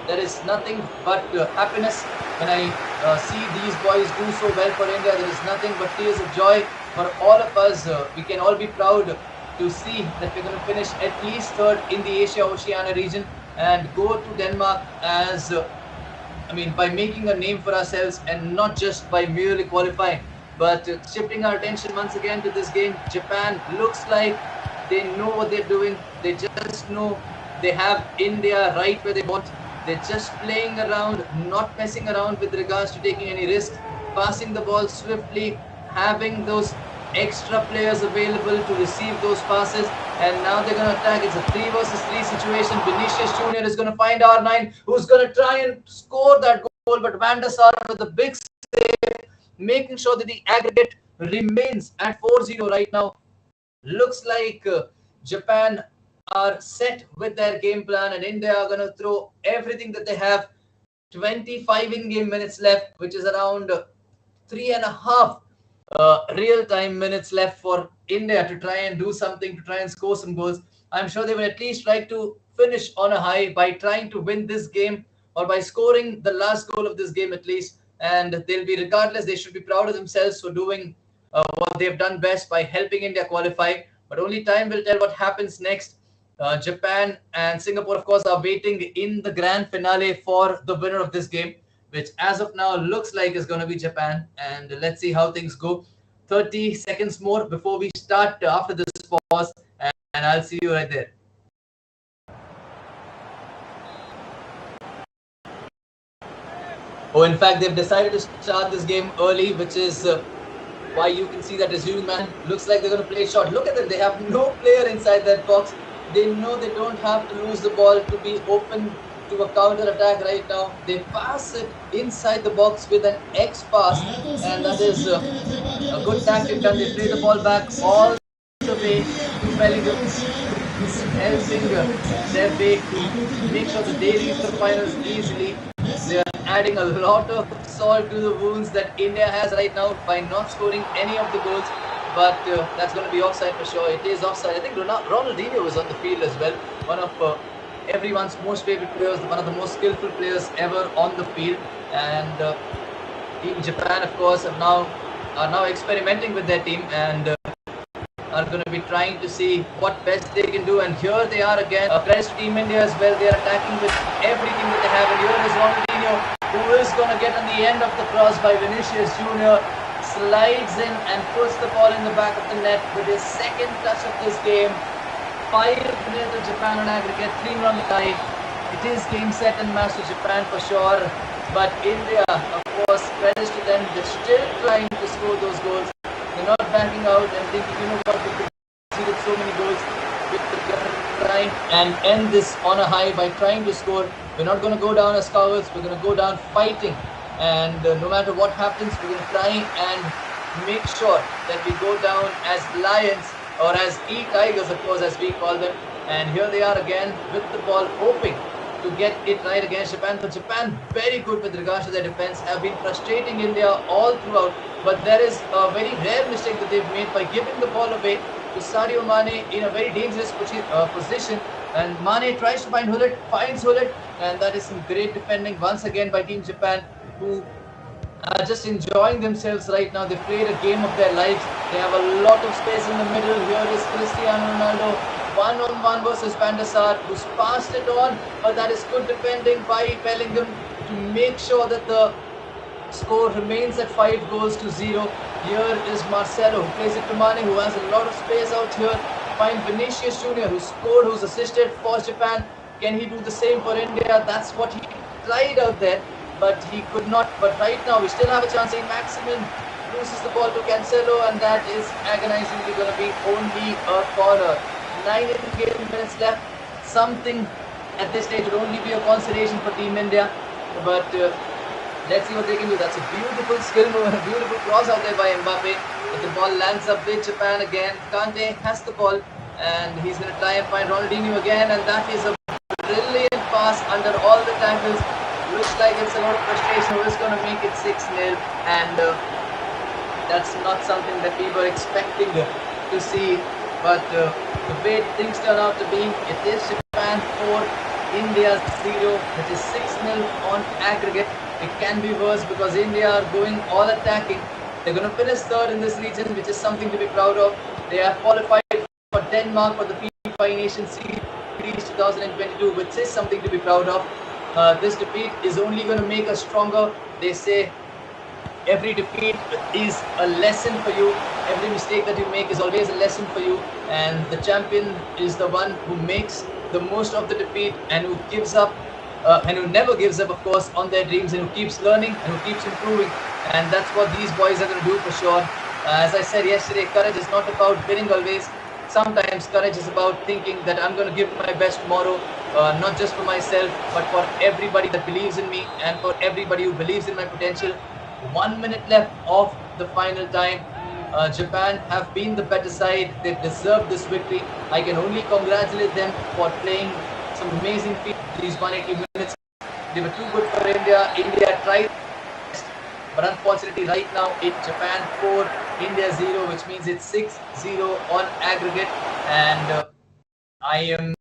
there is nothing but happiness when I see these boys do so well for India. There is nothing but tears of joy for all of us. We can all be proud to see that we're going to finish at least third in the Asia-Oceania region and go to Denmark as, by making a name for ourselves and not just by merely qualifying. But shifting our attention once again to this game, Japan looks like they know what they're doing. They just know they have India right where they want. They're just playing around, not messing around with regards to taking any risk, passing the ball swiftly, having those extra players available to receive those passes. And now they're going to attack. It's a 3 versus 3 situation. Vinicius Jr. is going to find R9, who's going to try and score that goal. But Van der Sar with a big save, making sure that the aggregate remains at 4-0 right now. Looks like Japan are set with their game plan, and India are going to throw everything that they have. 25 in-game minutes left, which is around 3.5 real-time minutes left for India to try and do something, to try and score some goals. I'm sure they will at least try to finish on a high by trying to win this game or by scoring the last goal of this game at least. And they'll be, regardless, they should be proud of themselves for doing what they've done best by helping India qualify. But only time will tell what happens next. Japan and Singapore, of course, are waiting in the grand finale for the winner of this game, which as of now looks like is going to be Japan. And let's see how things go. 30 seconds more before we start after this pause, and I'll see you right there. Oh, in fact, they've decided to start this game early, which is why you can see that resuming man. Looks like they're going to play short. Look at it. They have no player inside that box. They know they don't have to lose the ball to be open to a counter attack right now. They pass it inside the box with an X pass, and that is a good tactic. And they play the ball back all the way to Bellingham, helping their way to make sure that they reach the finals easily. They are adding a lot of salt to the wounds that India has right now by not scoring any of the goals. But that's going to be offside for sure. It is offside. I think Ronaldinho was on the field as well. One of everyone's most favorite players, one of the most skillful players ever on the field. And Team Japan, of course, are now experimenting with their team and are going to be trying to see what best they can do. And here they are again. Credits to Team India as well. They are attacking with everything that they have. And here is Ronaldinho, who is going to get on the end of the cross by Vinicius Jr. Slides in and puts the ball in the back of the net with his second touch of this game. 5-0 to Japan on aggregate, 3 on the tie. It is game, set and match to Japan for sure. But India, of course, credits to them. They're still trying to score those goals. They're not backing out and thinking, you know what, we conceded so many goals. We're going to try and end this on a high by trying to score. We're not going to go down as cowards. We're going to go down fighting. And no matter what happens, we're going to try and make sure that we go down as lions, or as e-tigers, of course, as we call them. And here they are again with the ball, hoping to get it right against Japan. But Japan, very good with regards to their defense, have been frustrating India all throughout. But there is a very rare mistake that they've made by giving the ball away to Sadio Mane in a very dangerous position. And Mane tries to find Hullet, finds Hullet, and that is some great defending once again by Team Japan, who are just enjoying themselves right now. They played a game of their lives. They have a lot of space in the middle. Here is Cristiano Ronaldo, one-on-one versus Van der Sar, who's passed it on, but that is good defending by Bellingham to make sure that the score remains at 5 goals to 0. Here is Marcelo, who plays it to Mane, who has a lot of space out here. Find Vinicius Junior, who scored, who's assisted for Japan. Can he do the same for India? That's what he tried out there, but he could not. But right now, we still have a chance. Maximin loses the ball to Cancelo, and that is agonizingly going to be only a corner. 9 minutes left. Something at this stage would only be a consolation for Team India, but let's see what they can do. That's a beautiful skill move and a beautiful cross out there by Mbappe. But the ball lands up with Japan again. Kante has the ball, and he's going to try and find Ronaldinho again, and that is a brilliant pass under all the tackles. Looks like it's a lot of frustration. Who is going to make it 6-0? And that's not something that we were expecting to see. But the way things turn out to be, it is Japan 4, India 0, which is 6-0 on aggregate. It can be worse because India are going all attacking. They're going to finish third in this region, which is something to be proud of. They have qualified for Denmark for the FIFAe Nations Series 2022, which is something to be proud of. This defeat is only going to make us stronger. They say every defeat is a lesson for you. Every mistake that you make is always a lesson for you. And the champion is the one who makes the most of the defeat and who gives up and who never gives up, of course, on their dreams, and who keeps learning and who keeps improving. And that's what these boys are going to do for sure. As I said yesterday, courage is not about winning always. Sometimes courage is about thinking that I'm going to give my best tomorrow, not just for myself, but for everybody that believes in me and for everybody who believes in my potential. 1 minute left of the final time. Japan have been the better side. They've deserved this victory. I can only congratulate them for playing some amazing feat these 180 minutes. They were too good for India. India tried, but unfortunately right now it's Japan 4, India 0, which means it's 6-0 on aggregate. And I am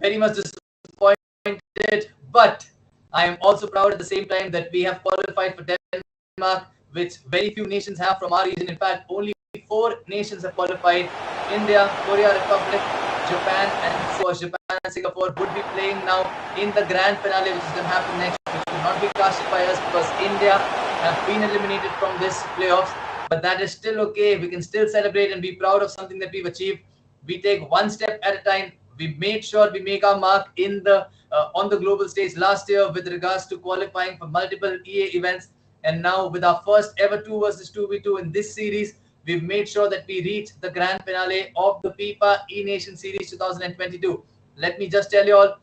very much disappointed, but I am also proud at the same time that we have qualified for Denmark, which very few nations have from our region. In fact, only 4 nations have qualified: India, Korea Republic, Japan, and Japan and Singapore would be playing now in the grand finale, which is going to happen next, which will not be casted by us because India have been eliminated from this playoffs. But that is still okay. We can still celebrate and be proud of something that we've achieved. We take one step at a time. We made sure we make our mark in the on the global stage last year with regards to qualifying for multiple EA events, and now with our first ever 2 versus 2v2 in this series, we've made sure that we reach the grand finale of the FIFA E-Nation Series 2022. Let me just tell you all,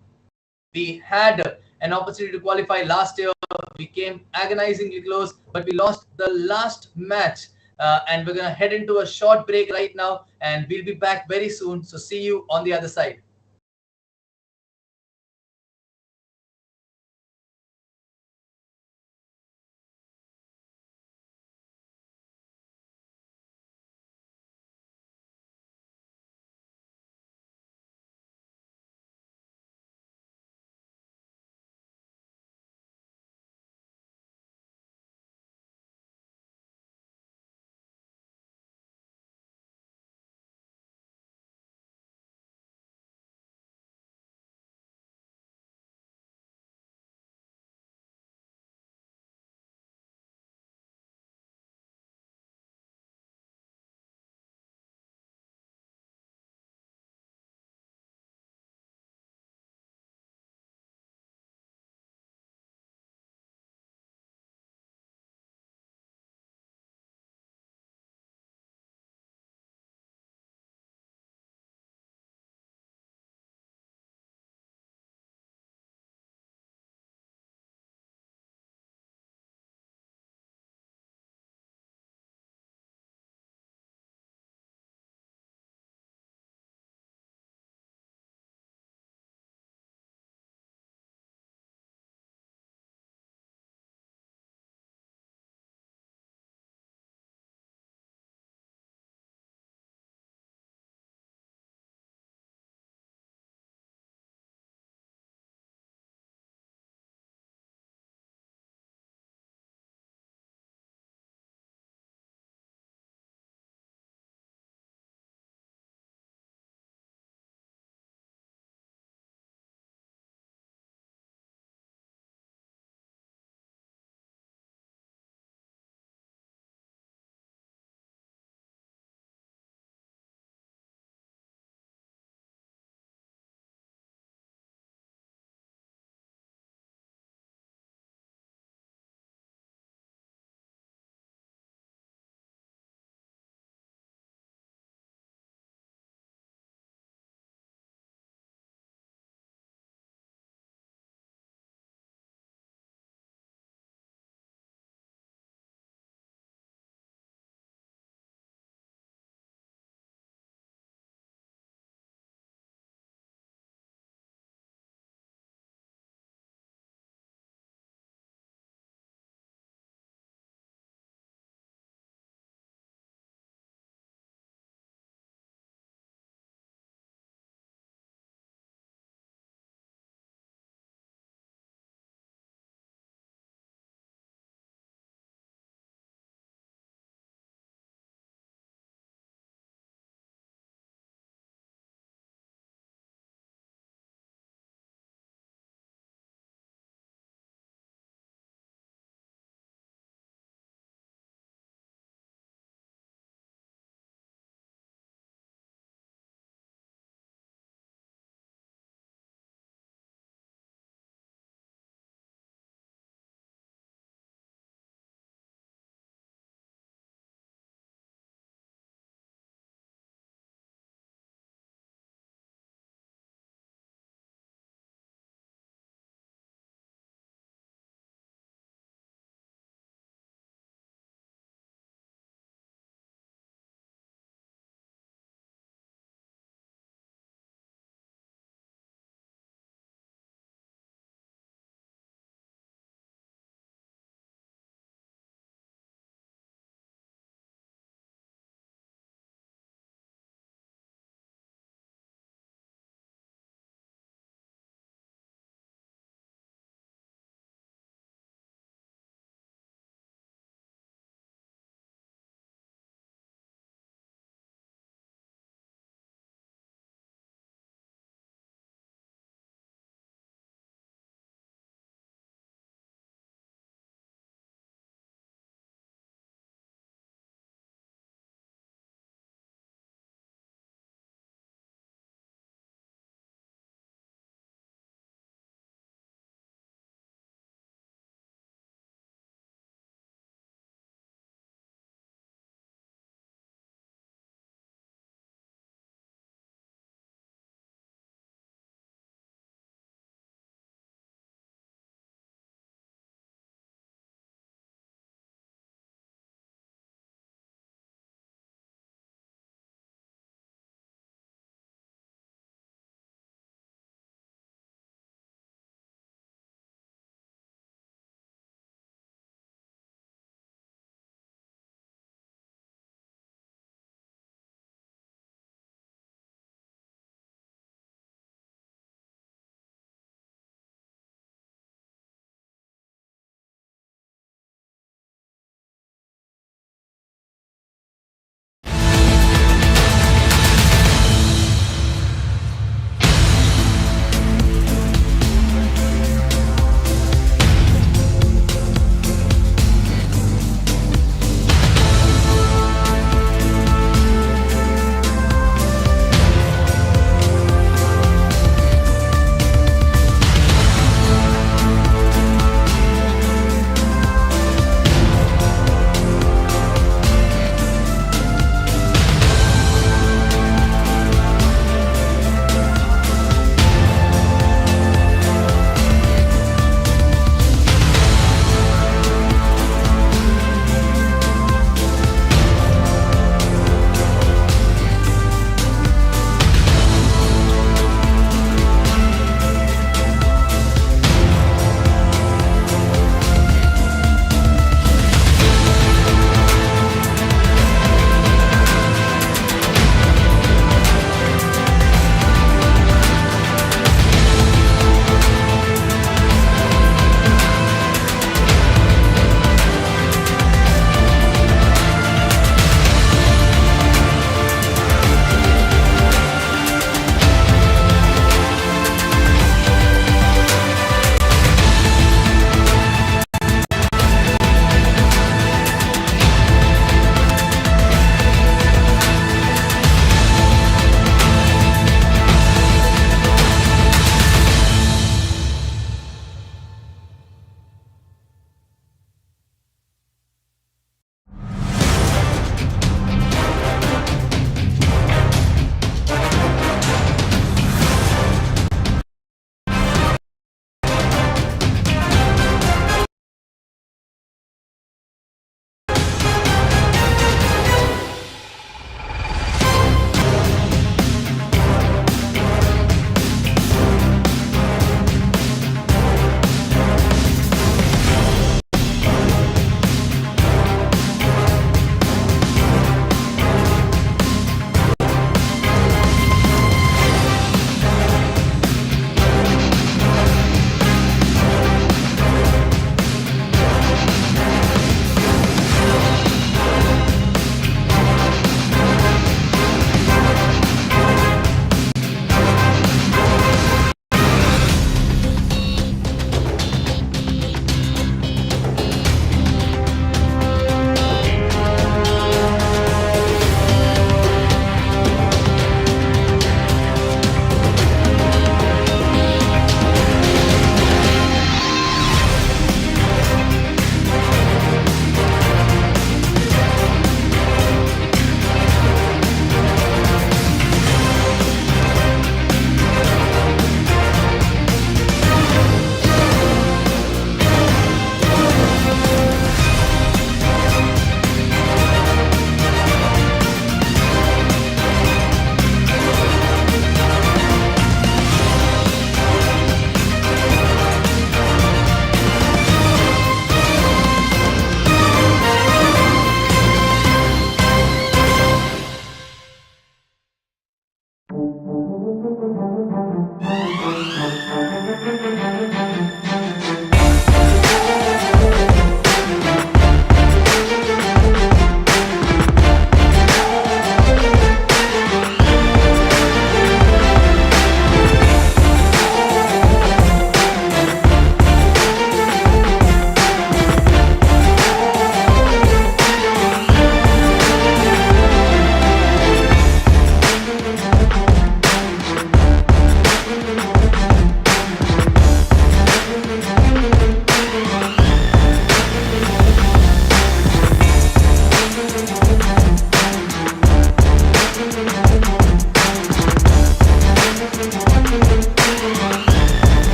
we had an opportunity to qualify last year. We came agonizingly close, but we lost the last match. And we're going to head into a short break right now, and we'll be back very soon. So see you on the other side.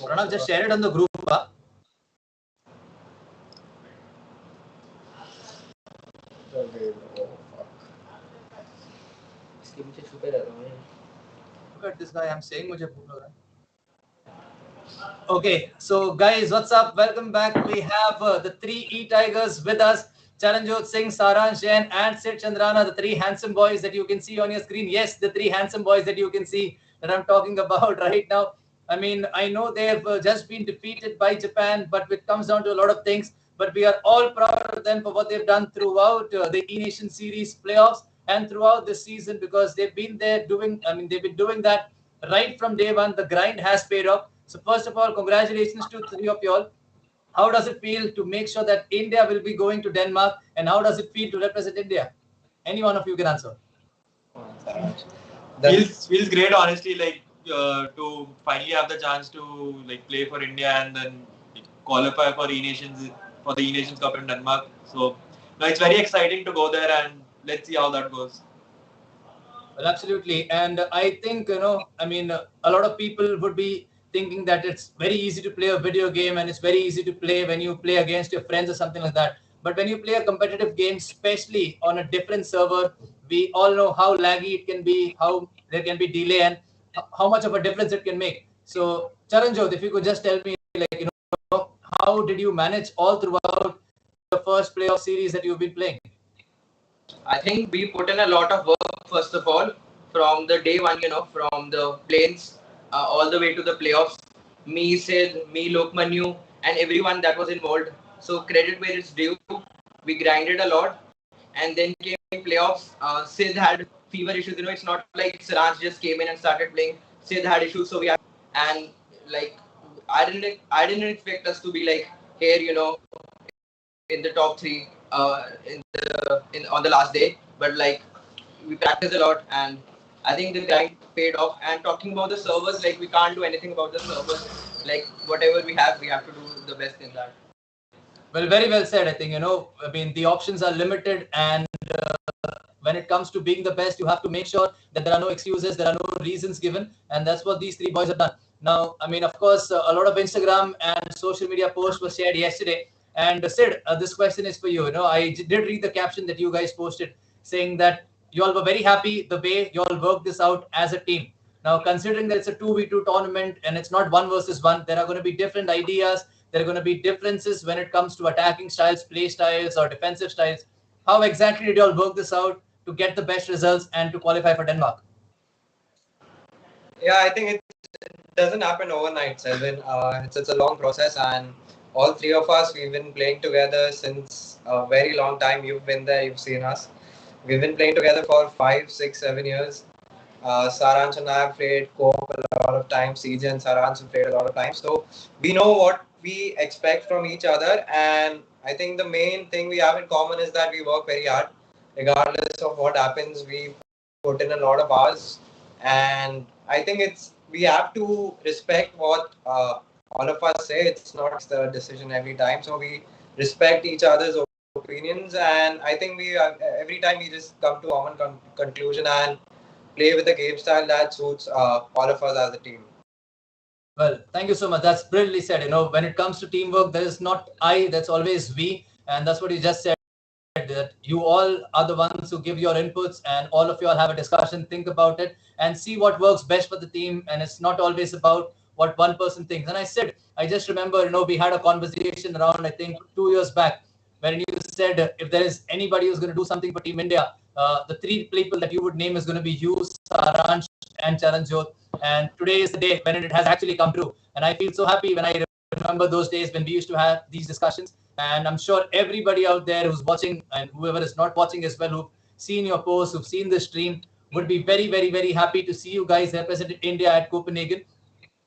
Pranav, just share it on the group. Look at this guy. I'm saying मुझे भूख लग रहा है. Okay, so guys, what's up? Welcome back. We have the three E-Tigers with us. Charanjot Singh, Saransh Jain and Sid Chandrana, the three handsome boys that you can see on your screen. Yes, the three handsome boys that you can see that I'm talking about right now. I mean, I know they've just been defeated by Japan, but it comes down to a lot of things. But we are all proud of them for what they've done throughout the E-Nation Series playoffs and throughout this season, because they've been there doing, they've been doing that right from day one. The grind has paid off. So first of all, congratulations to three of you all. How does it feel to make sure that India will be going to Denmark, and how does it feel to represent India? Any one of you can answer. Feels great, honestly. Like to finally have the chance to like play for India and then qualify for E-Nations for the E-Nations Cup in Denmark. So no, it's very exciting to go there, and let's see how that goes. Well, absolutely. And I think, a lot of people would be thinking that it's very easy to play a video game and it's very easy to play when you play against your friends or something like that. But when you play a competitive game, especially on a different server, we all know how laggy it can be, how there can be delay, and how much of a difference it can make. So, Charanjot, if you could just tell me, how did you manage all throughout the first playoff series that you've been playing? I think we put in a lot of work, first of all, from the day one, from the planes all the way to the playoffs. Me, Sid, me, Lokmanu, and everyone that was involved. So credit where it's due. We grinded a lot. And then came playoffs. Sid had fever issues. It's not like Saransh just came in and started playing. Sid had issues, so we had, and like I didn't expect us to be like here, in the top three on the last day, but like we practiced a lot, and I think the grind paid off. And talking about the servers, like we can't do anything about the servers. Like whatever we have to do the best in that. Well, very well said. I think, the options are limited, and when it comes to being the best, you have to make sure that there are no excuses, there are no reasons given, and that's what these three boys have done. Now, of course, a lot of Instagram and social media posts were shared yesterday. And Sid, this question is for you. I did read the caption that you guys posted saying that you all were very happy the way you all worked this out as a team. Now, considering that it's a 2v2 tournament and it's not 1 versus 1, there are going to be different ideas. There are going to be differences when it comes to attacking styles, play styles, or defensive styles. How exactly did you all work this out to get the best results and to qualify for Denmark? Yeah, I think it doesn't happen overnight, Selvin. It's a long process, and all three of us, we've been playing together since a very long time. You've been there, you've seen us. We've been playing together for 5, 6, 7 years. Saransh and I have played co-op a lot of times. CJ and Saransh have played a lot of times. So we know what we expect from each other. And I think the main thing we have in common is that we work very hard. Regardless of what happens, we put in a lot of hours. And I think we have to respect what all of us say. It's not the decision every time. So we respect each other's opinions. And I think every time we just come to a common conclusion and play with a game style that suits all of us as a team. Well, thank you so much. That's brilliantly said. When it comes to teamwork, there is not I, that's always we. And that's what you just said, that you all are the ones who give your inputs, and all of you all have a discussion, think about it, and see what works best for the team. And it's not always about what one person thinks. And I just remember, we had a conversation around, I think, 2 years back, when you said if there is anybody who's going to do something for Team India, the three people that you would name is going to be you, Saransh, and Charanjot. And today is the day when it has actually come true. And I feel so happy when I remember those days when we used to have these discussions. And I'm sure everybody out there who's watching, and whoever is not watching as well, who've seen your posts, who've seen the stream, would be very, very, very happy to see you guys represent India at Copenhagen.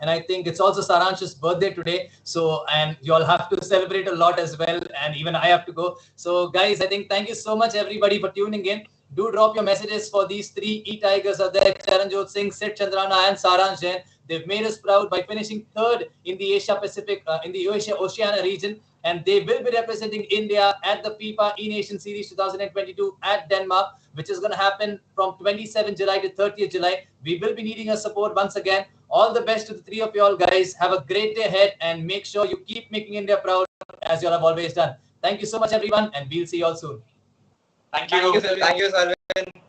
And I think it's also Saransh's birthday today. So, and you all have to celebrate a lot as well. And even I have to go. So, guys, I think thank you so much, everybody, for tuning in. Do drop your messages for these three E-Tigers out there, Charanjot Singh, Sid Chandrana, and Saransh Jain. They've made us proud by finishing third in the Asia Pacific, in the Oceania region. And they will be representing India at the FIFA E-Nation Series 2022 at Denmark, which is going to happen from 27 July to 30th July. We will be needing your support once again. All the best to the three of you all, guys. Have a great day ahead and make sure you keep making India proud as you all have always done. Thank you so much, everyone, and we'll see you all soon. Thank you. Thank you, Selvin. Thank you, Salvin.